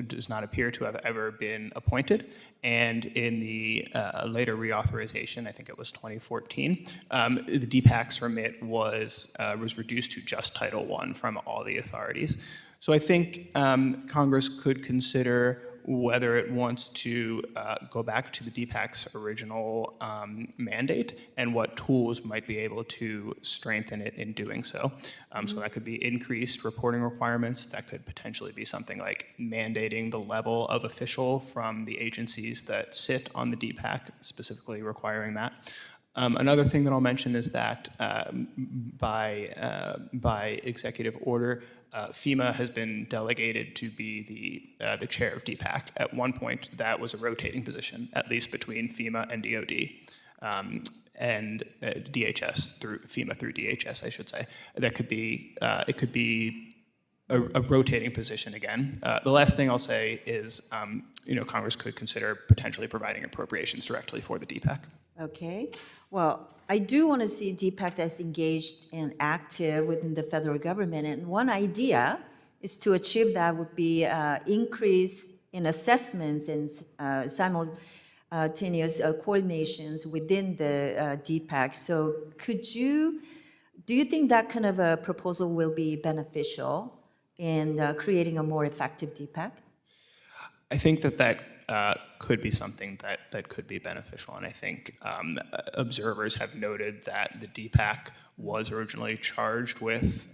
does not appear to have ever been appointed, and in the later reauthorization, I think it was 2014, the DPAC's remit was reduced to just Title I from all the authorities. So I think Congress could consider whether it wants to go back to the DPAC's original mandate and what tools might be able to strengthen it in doing so. So that could be increased reporting requirements. That could potentially be something like mandating the level of official from the agencies that sit on the DPAC, specifically requiring that. Another thing that I'll mention is that by executive order, FEMA has been delegated to be the chair of DPAC. At one point, that was a rotating position, at least between FEMA and DoD, and DHS through FEMA through DHS, I should say. That could be it could be a rotating position again. The last thing I'll say is, Congress could consider potentially providing appropriations directly for the DPAC. Okay. Well, I do want to see DPAC that's engaged and active within the federal government. And one idea is to achieve that would be increase in assessments and simultaneous coordinations within the DPAC. So do you think that kind of a proposal will be beneficial in creating a more effective DPAC? I think that could be something that could be beneficial, and I think observers have noted that the DPAC was originally charged with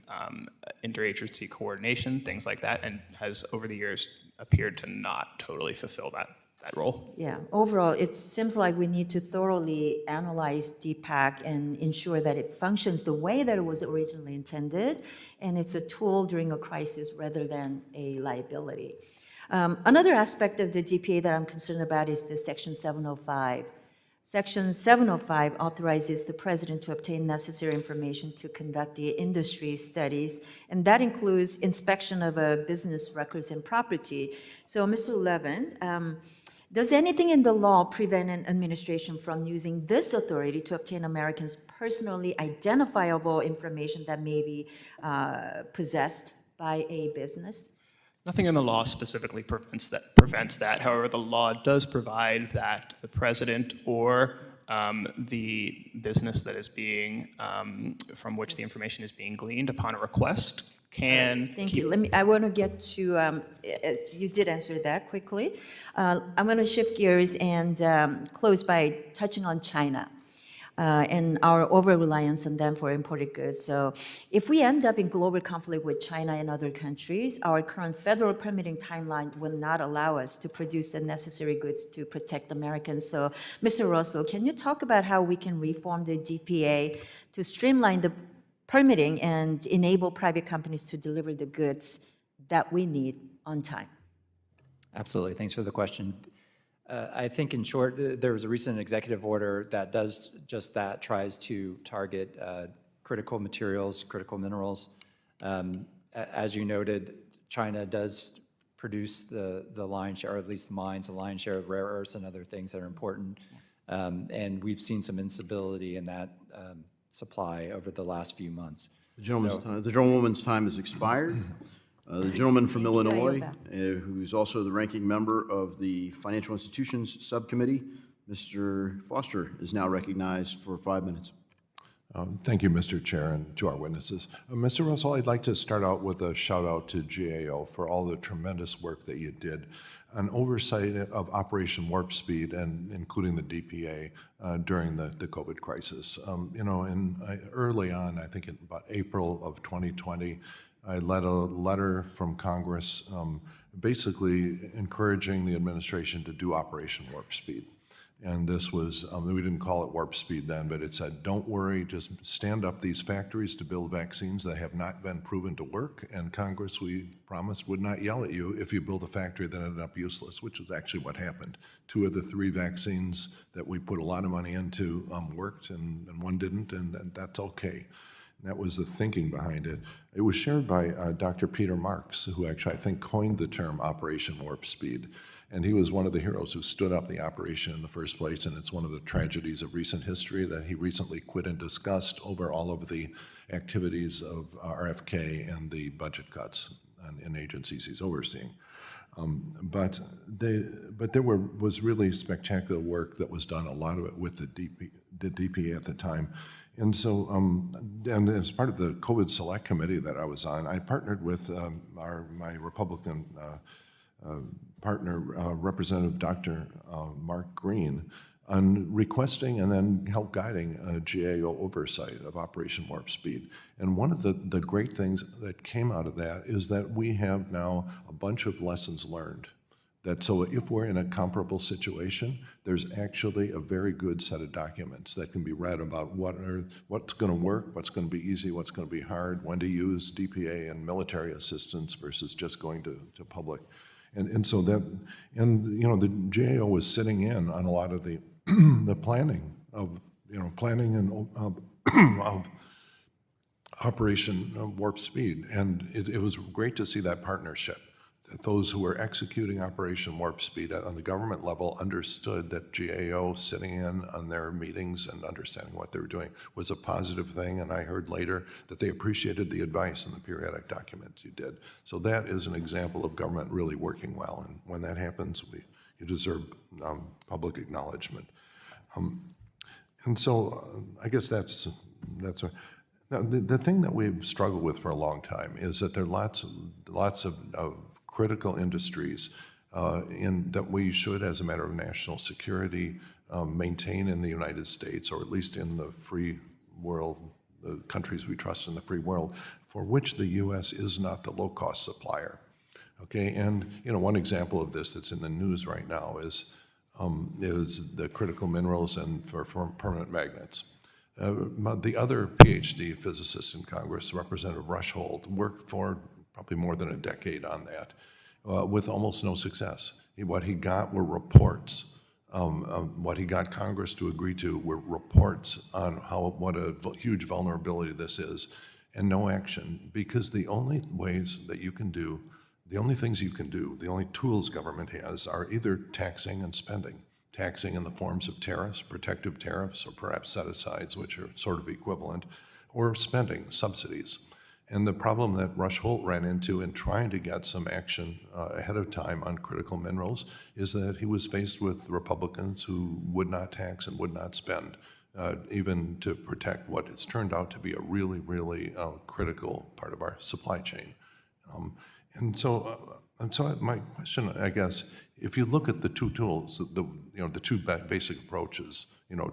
interagency coordination, things like that, and has over the years appeared to not totally fulfill that that role. Yeah, overall, it seems like we need to thoroughly analyze DPAC and ensure that it functions the way that it was originally intended, and it's a tool during a crisis rather than a liability. Another aspect of the DPA that I'm concerned about is the Section 705. Section 705 authorizes the president to obtain necessary information to conduct the industry studies, and that includes inspection of business records and property. So, Mr. Levin, does anything in the law prevent an administration from using this authority to obtain Americans' personally identifiable information that may be possessed by a business? Nothing in the law specifically prevents that. However, the law does provide that the president or the business that is being, from which the information is being gleaned upon a request can Thank keep. you. I want to get to, you did answer that quickly. I'm going to shift gears and close by touching on China and our over-reliance on them for imported goods. So if we end up in global conflict with China and other countries, our current federal permitting timeline will not allow us to produce the necessary goods to protect Americans. So, Mr. Russell, can you talk about how we can reform the DPA to streamline the permitting and enable private companies to deliver the goods that we need on time? Absolutely. Thanks for the question. I think in short, there was a recent executive order that does just that, tries to target critical materials, critical minerals. As you noted, China does produce the lion's share, or at least the mines, the lion's share of rare earths and other things that are important. And we've seen some instability in that supply over the last few months. The gentlewoman's time has expired. The gentleman from Thank you, Illinois, Ioba. who's also the ranking member of the Financial Institutions Subcommittee, Mr. Foster, is now recognized for 5 minutes. Thank you, Mr. Chair, and to our witnesses. Mr. Russell, I'd like to start out with a shout out to GAO for all the tremendous work that you did on oversight of Operation Warp Speed and including the DPA during the COVID crisis. Early on, I think in about April of 2020, I led a letter from Congress basically encouraging the administration to do Operation Warp Speed. And this was, we didn't call it Warp Speed then, but it said, don't worry, just stand up these factories to build vaccines that have not been proven to work. And Congress, we promised, would not yell at you if you build a factory that ended up useless, which is actually what happened. 2 of the 3 vaccines that we put a lot of money into worked, and 1 didn't, and that's okay. That was the thinking behind it. It was shared by Dr. Peter Marks, who actually, I think, coined the term Operation Warp Speed. And he was one of the heroes who stood up the operation in the first place, and it's one of the tragedies of recent history that he recently quit in disgust over all of the activities of RFK and the budget cuts in agencies he's overseeing. But there was really spectacular work that was done, a lot of it with the DPA at the time. And so, and as part of the COVID Select Committee that I was on, I partnered with my Republican partner, Representative Dr. Mark Green, on requesting and then help guiding GAO oversight of Operation Warp Speed. And one of the great things that came out of that is that we have now a bunch of lessons learned. That so if we're in a comparable situation, there's actually a very good set of documents that can be read about what's going to work, what's going to be easy, what's going to be hard, when to use DPA and military assistance versus just going to public. And so that, and the GAO was sitting in on a lot of the the planning of of Operation Warp Speed, and it was great to see that partnership. That those who were executing Operation Warp Speed on the government level understood that GAO sitting in on their meetings and understanding what they were doing was a positive thing, and I heard later that they appreciated the advice in the periodic documents you did. So that is an example of government really working well, and when that happens, you deserve public acknowledgement. And so I guess that's now, the thing that we've struggled with for a long time is that there are lots of critical industries that we should, as a matter of national security, maintain in the United States, or at least in the free world, the countries we trust in the free world, for which the U.S. is not the low-cost supplier. Okay, and one example of this that's in the news right now is the critical minerals and for permanent magnets. The other PhD physicist in Congress, Representative Rushhold, worked for probably more than a decade on that with almost no success. What he got were reports. What he got Congress to agree to were reports on what a huge vulnerability this is, and no action, because the only ways that you can do, the only things you can do, the only tools government has are either taxing and spending. Taxing in the forms of tariffs, protective tariffs, or perhaps set-asides, which are sort of equivalent, or spending, subsidies. And the problem that Rush Holt ran into in trying to get some action ahead of time on critical minerals is that he was faced with Republicans who would not tax and would not spend, even to protect what has turned out to be a really, really critical part of our supply chain. And so my question, I guess, if you look at the two tools, the two basic approaches,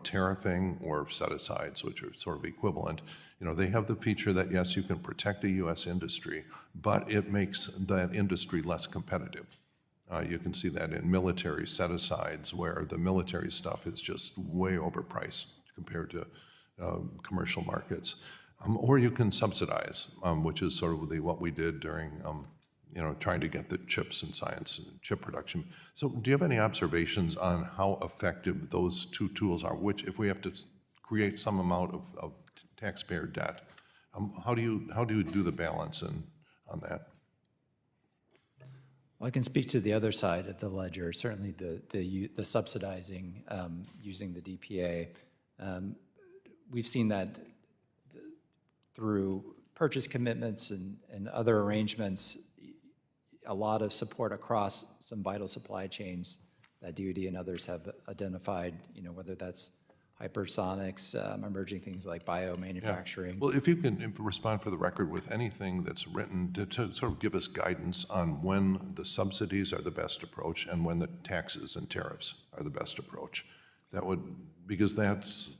tariffing or set-asides, which are sort of equivalent, they have the feature that, yes, you can protect a U.S. industry, but it makes that industry less competitive. You can see that in military set-asides, where the military stuff is just way overpriced compared to commercial markets. Or you can subsidize, which is sort of what we did during trying to get the chips in science and chip production. So do you have any observations on how effective those two tools are, which if we have to create some amount of taxpayer debt, how do you do the balance on that? Well, I can speak to the other side of the ledger, certainly the subsidizing using the DPA. We've seen that through purchase commitments and other arrangements, a lot of support across some vital supply chains that DoD and others have identified, whether that's hypersonics, emerging things like biomanufacturing. Well, if you can respond for the record with anything that's written to sort of give us guidance on when the subsidies are the best approach and when the taxes and tariffs are the best approach, that would, because that's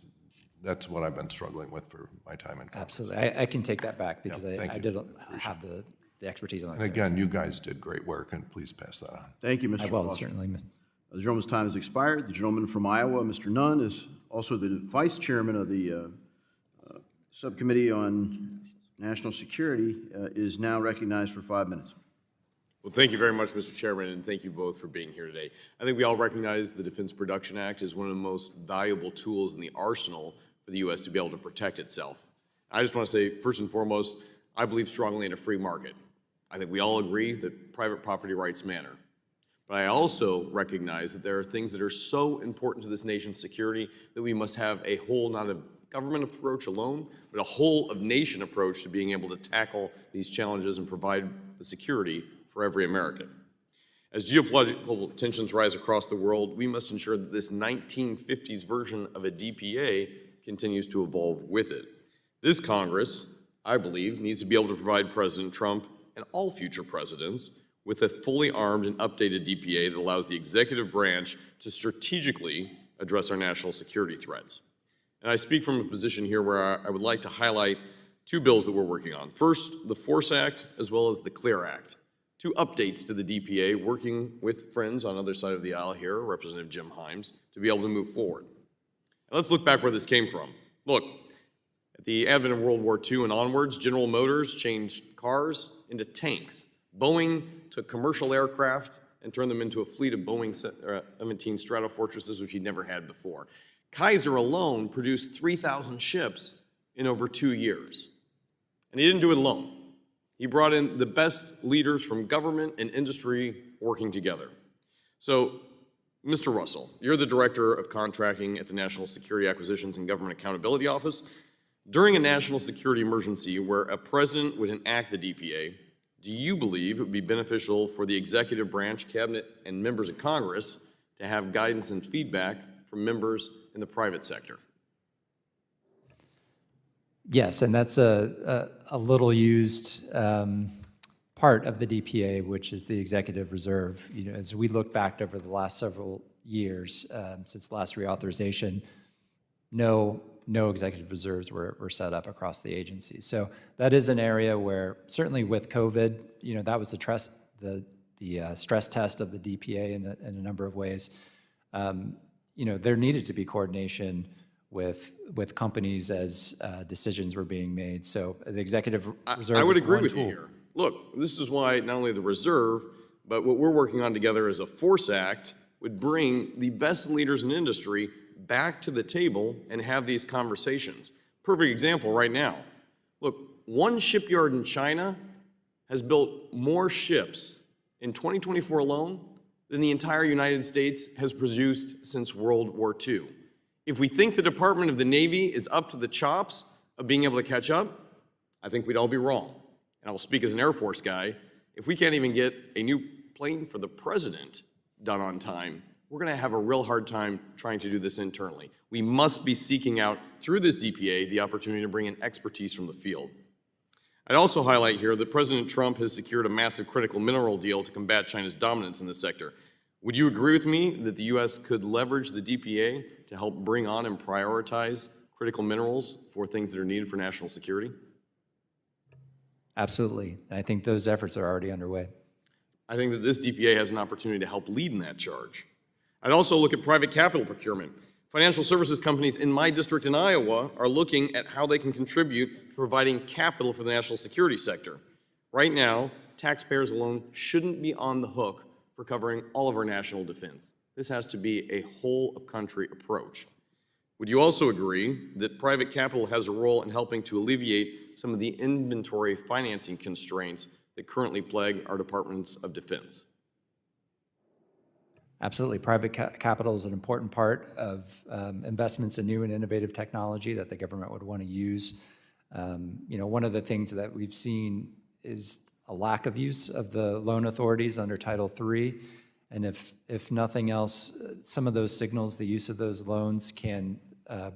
what I've been struggling with for my time in Congress. Absolutely. I can take that back because I didn't have the expertise on that. And again, you guys did great work, and please pass that on. Thank you, Mr. I will, Ross. certainly. The gentleman's time has expired. The gentleman from Iowa, Mr. Nunn, is also the vice chairman of the Subcommittee on National Security, is now recognized for 5 minutes. Well, thank you very much, Mr. Chairman, and thank you both for being here today. I think we all recognize the Defense Production Act is one of the most valuable tools in the arsenal for the U.S. to be able to protect itself. I just want to say, first and foremost, I believe strongly in a free market. I think we all agree that private property rights matter. But I also recognize that there are things that are so important to this nation's security that we must have a whole, not a government approach alone, but a whole of nation approach to being able to tackle these challenges and provide the security for every American. As geopolitical tensions rise across the world, we must ensure that this 1950s version of a DPA continues to evolve with it. This Congress, I believe, needs to be able to provide President Trump and all future presidents with a fully armed and updated DPA that allows the executive branch to strategically address our national security threats. And I speak from a position here where I would like to highlight two bills that we're working on. First, the FORCE Act, as well as the CLEAR Act. Two updates to the DPA, working with friends on the other side of the aisle here, Representative Jim Himes, to be able to move forward. Now let's look back where this came from. Look, at the advent of World War II and onwards, General Motors changed cars into tanks. Boeing took commercial aircraft and turned them into a fleet of Boeing 17 Stratofortresses, which he'd never had before. Kaiser alone produced 3,000 ships in over 2 years. And he didn't do it alone. He brought in the best leaders from government and industry working together. So, Mr. Russell, you're the Director of Contracting at the National Security Acquisitions and Government Accountability Office. During a national security emergency where a president would enact the DPA, do you believe it would be beneficial for the executive branch, cabinet, and members of Congress to have guidance and feedback from members in the private sector? Yes, and that's a little used part of the DPA, which is the executive reserve. As we look back over the last several years, since the last reauthorization, no executive reserves were set up across the agency. So that is an area where, certainly with COVID, that was the stress test of the DPA in a number of ways. There needed to be coordination with companies as decisions were being made. So the executive reserve I would is agree one with tool. you here. Look, this is why not only the reserve, but what we're working on together as a Force Act would bring the best leaders in industry back to the table and have these conversations. Perfect example right now. Look, one shipyard in China has built more ships in 2024 alone than the entire United States has produced since World War II. If we think the Department of the Navy is up to the chops of being able to catch up, I think we'd all be wrong. And I'll speak as an Air Force guy. If we can't even get a new plane for the president done on time, we're going to have a real hard time trying to do this internally. We must be seeking out, through this DPA, the opportunity to bring in expertise from the field. I'd also highlight here that President Trump has secured a massive critical mineral deal to combat China's dominance in this sector. Would you agree with me that the U.S. could leverage the DPA to help bring on and prioritize critical minerals for things that are needed for national security? Absolutely. And I think those efforts are already underway. I think that this DPA has an opportunity to help lead in that charge. I'd also look at private capital procurement. Financial services companies in my district in Iowa are looking at how they can contribute to providing capital for the national security sector. Right now, taxpayers alone shouldn't be on the hook for covering all of our national defense. This has to be a whole-of-country approach. Would you also agree that private capital has a role in helping to alleviate some of the inventory financing constraints that currently plague our departments of defense? Absolutely. Private capital is an important part of investments in new and innovative technology that the government would want to use. One of the things that we've seen is a lack of use of the loan authorities under Title III. And if nothing else, some of those signals, the use of those loans can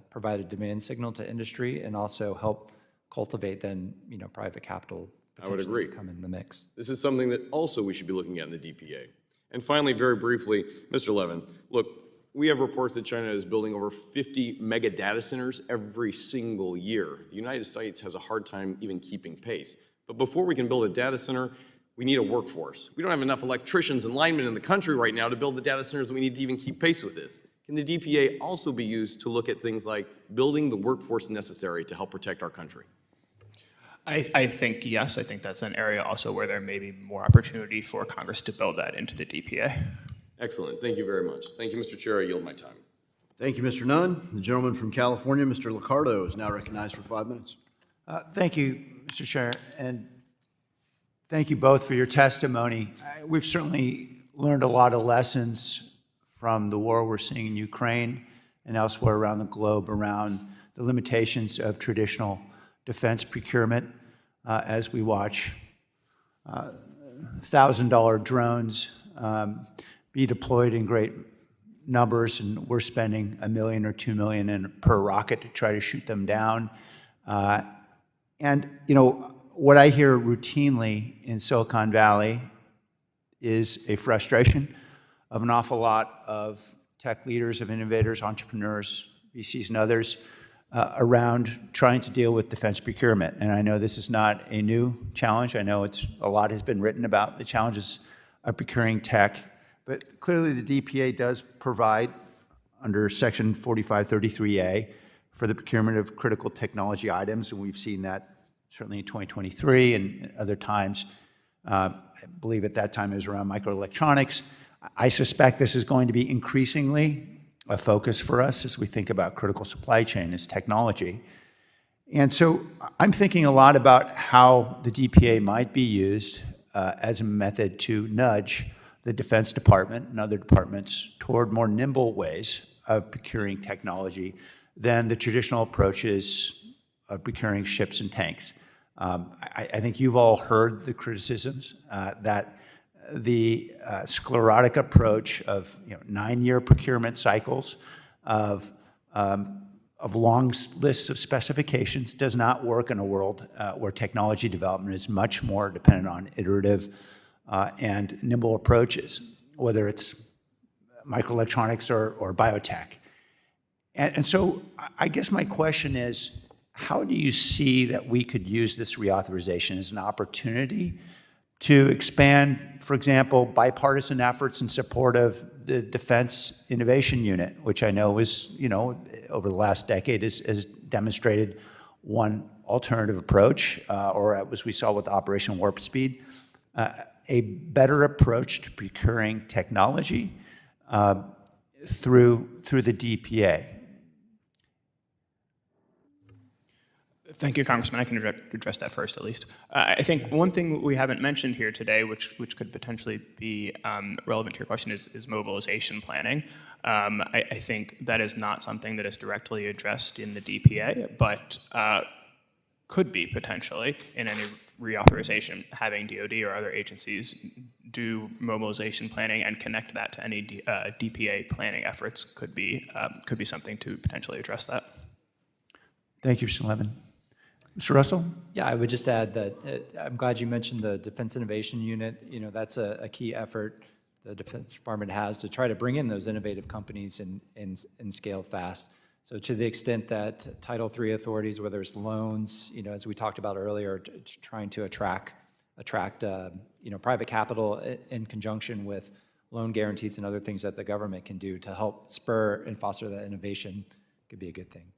provide a demand signal to industry and also help cultivate then, private capital I would agree. come in the mix. This is something that also we should be looking at in the DPA. And finally, very briefly, Mr. Levin, look, we have reports that China is building over 50 mega data centers every single year. The United States has a hard time even keeping pace. But before we can build a data center, we need a workforce. We don't have enough electricians and linemen in the country right now to build the data centers that we need to even keep pace with this. Can the DPA also be used to look at things like building the workforce necessary to help protect our country? I think yes. I think that's an area also where there may be more opportunity for Congress to build that into the DPA. Excellent. Thank you very much. Thank you, Mr. Chair. I yield my time. Thank you, Mr. Nunn. The gentleman from California, Mr. Liccardo, is now recognized for 5 minutes. Thank you, Mr. Chair, and thank you both for your testimony. We've certainly learned a lot of lessons from the war we're seeing in Ukraine and elsewhere around the globe around the limitations of traditional defense procurement as we watch $1,000 drones be deployed in great numbers, and we're spending $1 million or $2 million per rocket to try to shoot them down. And what I hear routinely in Silicon Valley is a frustration of an awful lot of tech leaders, of innovators, entrepreneurs, VCs, and others around trying to deal with defense procurement. And I know this is not a new challenge. I know a lot has been written about the challenges of procuring tech, but clearly the DPA does provide under Section 4533A for the procurement of critical technology items, and we've seen that certainly in 2023 and other times. I believe at that time it was around microelectronics. I suspect this is going to be increasingly a focus for us as we think about critical supply chain as technology. And so I'm thinking a lot about how the DPA might be used as a method to nudge the Defense Department and other departments toward more nimble ways of procuring technology than the traditional approaches of procuring ships and tanks. I think you've all heard the criticisms that the sclerotic approach of 9-year procurement cycles of long lists of specifications does not work in a world where technology development is much more dependent on iterative and nimble approaches, whether it's microelectronics or biotech. And so I guess my question is, how do you see that we could use this reauthorization as an opportunity to expand, for example, bipartisan efforts in support of the Defense Innovation Unit, which I know is, over the last decade has demonstrated one alternative approach, or as we saw with Operation Warp Speed, a better approach to procuring technology through the DPA. Thank you, Congressman. I can address that first, at least. I think one thing we haven't mentioned here today, which could potentially be relevant to your question, is mobilization planning. I think that is not something that is directly addressed in the DPA, but could be potentially in any reauthorization, having DoD or other agencies do mobilization planning and connect that to any DPA planning efforts could be something to potentially address that. Thank you, Mr. Levin. Mr. Russell? Yeah, I would just add that I'm glad you mentioned the Defense Innovation Unit. That's a key effort the Defense Department has to try to bring in those innovative companies and scale fast. So to the extent that Title III authorities, whether it's loans, as we talked about earlier, trying to attract private capital in conjunction with loan guarantees and other things that the government can do to help spur and foster that innovation could be a good thing.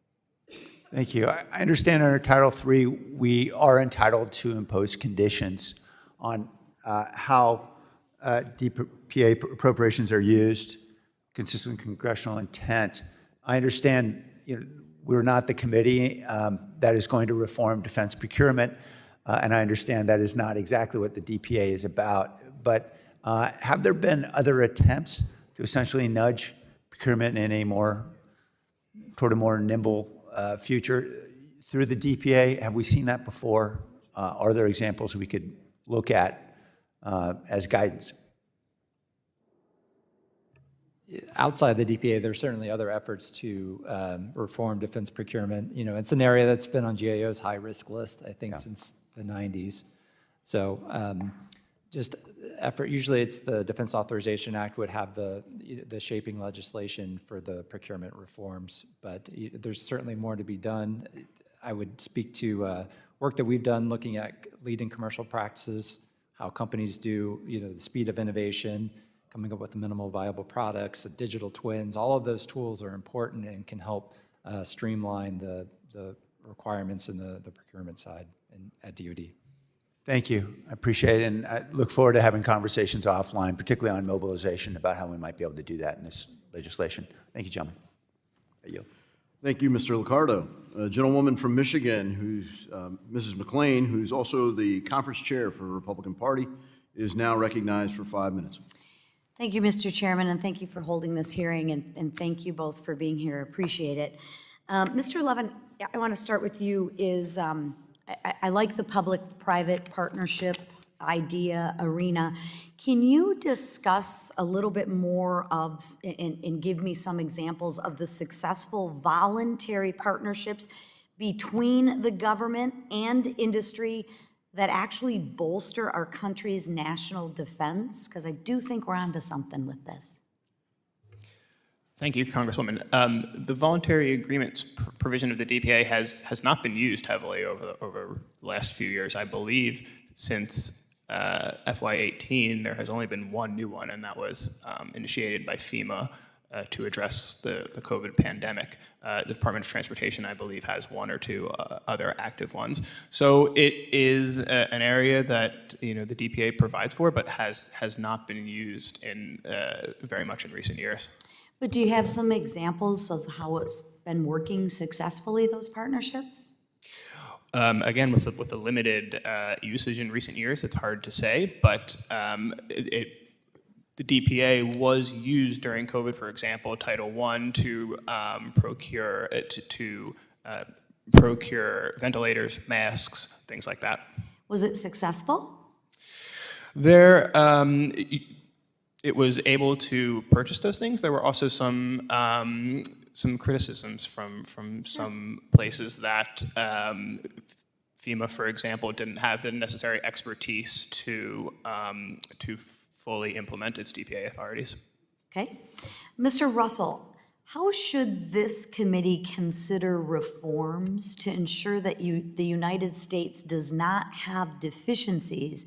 Thank you. I understand under Title III, we are entitled to impose conditions on how DPA appropriations are used, consistent with congressional intent. I understand we're not the committee that is going to reform defense procurement, and I understand that is not exactly what the DPA is about. But have there been other attempts to essentially nudge procurement in a more nimble future through the DPA? Have we seen that before? Are there examples we could look at as guidance? Outside the DPA, there are certainly other efforts to reform defense procurement. It's an area that's been on GAO's high-risk list, I think, since the 90s. So just effort, usually it's the Defense Authorization Act would have the shaping legislation for the procurement reforms, but there's certainly more to be done. I would speak to work that we've done looking at leading commercial practices, how companies do, the speed of innovation, coming up with minimal viable products, digital twins. All of those tools are important and can help streamline the requirements in the procurement side at DoD. Thank you. I appreciate it, and I look forward to having conversations offline, particularly on mobilization, about how we might be able to do that in this legislation. Thank you, gentlemen. I yield. Thank you, Mr. Liccardo. A gentlewoman from Michigan, who's Mrs. McLean, who's also the conference chair for the Republican Party, is now recognized for 5 minutes. Thank you, Mr. Chairman, and thank you for holding this hearing, and thank you both for being here. Appreciate it. Mr. Levin, I want to start with you. I like the public-private partnership idea arena. Can you discuss a little bit more of, and give me some examples of the successful voluntary partnerships between the government and industry that actually bolster our country's national defense? Because I do think we're onto something with this. Thank you, Congresswoman. The voluntary agreements provision of the DPA has not been used heavily over the last few years. I believe since FY18, there has only been one new one, and that was initiated by FEMA to address the COVID pandemic. The Department of Transportation, I believe, has one or two other active ones. So it is an area that the DPA provides for, but has not been used in very much in recent years. But do you have some examples of how it's been working successfully, those partnerships? Again, with the limited usage in recent years, it's hard to say, but the DPA was used during COVID, for example, Title I to procure ventilators, masks, things like that. Was it successful? It was able to purchase those things. There were also some criticisms from some places that FEMA, for example, didn't have the necessary expertise to fully implement its DPA authorities. Okay. Mr. Russell, how should this committee consider reforms to ensure that the United States does not have deficiencies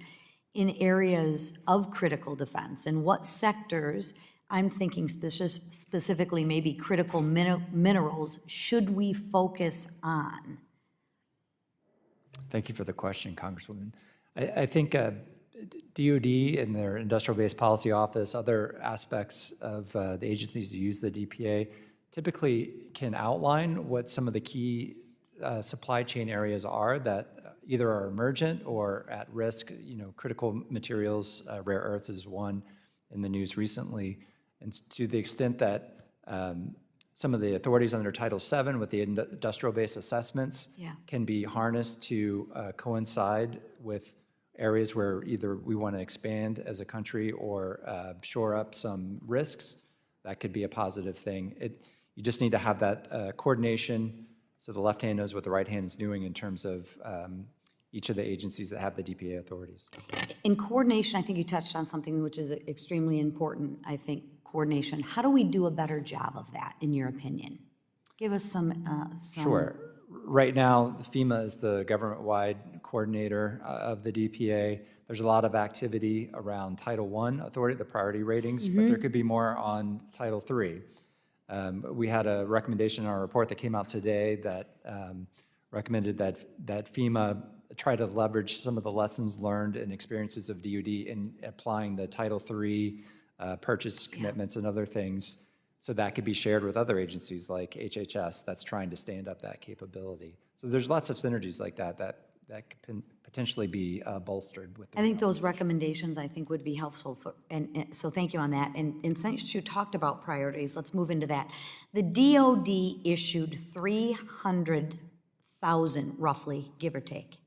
in areas of critical defense, and what sectors, I'm thinking specifically maybe critical minerals, should we focus on? Thank you for the question, Congresswoman. I think DOD and their Industrial Base Policy Office, other aspects of the agencies that use the DPA, typically can outline what some of the key supply chain areas are that either are emergent or at risk. You know, critical materials, rare earths is one in the news recently. And to the extent that some of the authorities under Title VII with the industrial base assessments can be harnessed to coincide with areas where either we want to expand as a country or shore up some risks, that could be a positive thing. You just need to have that coordination so the left hand knows what the right hand is doing in terms of each of the agencies that have the DPA authorities. In coordination, I think you touched on something which is extremely important, I think, coordination. How do we do a better job of that, in your opinion? Give us some. Sure. Right now, FEMA is the government-wide coordinator of the DPA. There's a lot of activity around Title I authority, the priority ratings, but there could be more on Title III. We had a recommendation in our report that came out today that recommended that FEMA try to leverage some of the lessons learned and experiences of DoD in applying the Title III purchase commitments and other things, so that could be shared with other agencies like HHS that's trying to stand up that capability. So there's lots of synergies like that could potentially be bolstered with. I think those recommendations, I think, would be helpful, and so thank you on that. And since you talked about priorities, let's move into that. The DoD issued 300,000, roughly, give or take,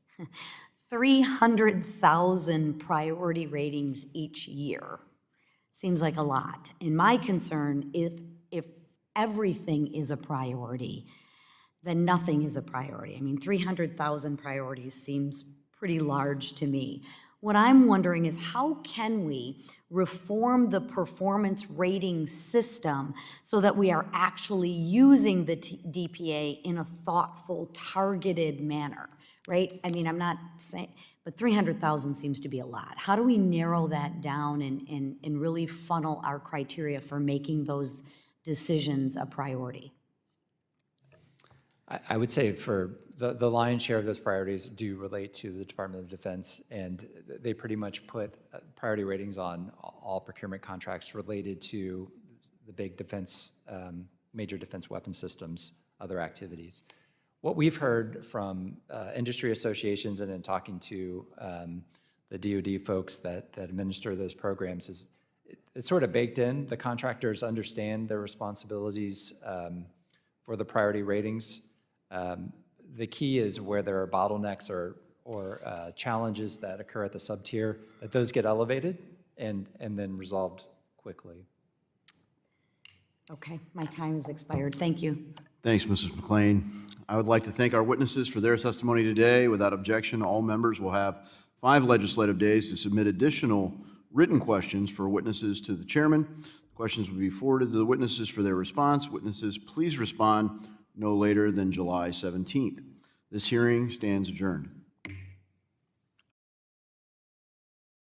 300,000 priority ratings each year. Seems like a lot. And my concern, if everything is a priority, then nothing is a priority. I mean, 300,000 priorities seems pretty large to me. What I'm wondering is, how can we reform the performance rating system so that we are actually using the DPA in a thoughtful, targeted manner, right? I mean, I'm not saying, but 300,000 seems to be a lot. How do we narrow that down and really funnel our criteria for making those decisions a priority? I would say for the lion's share of those priorities do relate to the Department of Defense, and they pretty much put priority ratings on all procurement contracts related to the big defense, major defense weapon systems, other activities. What we've heard from industry associations and in talking to the DoD folks that administer those programs is it's sort of baked in. The contractors understand their responsibilities for the priority ratings. The key is where there are bottlenecks or challenges that occur at the sub-tier, that those get elevated and then resolved quickly. Okay, my time has expired. Thank you. Thanks, Mrs. McLean. I would like to thank our witnesses for their testimony today. Without objection, all members will have 5 legislative days to submit additional written questions for witnesses to the chairman. Questions will be forwarded to the witnesses for their response. Witnesses, please respond no later than July 17th. This hearing stands adjourned.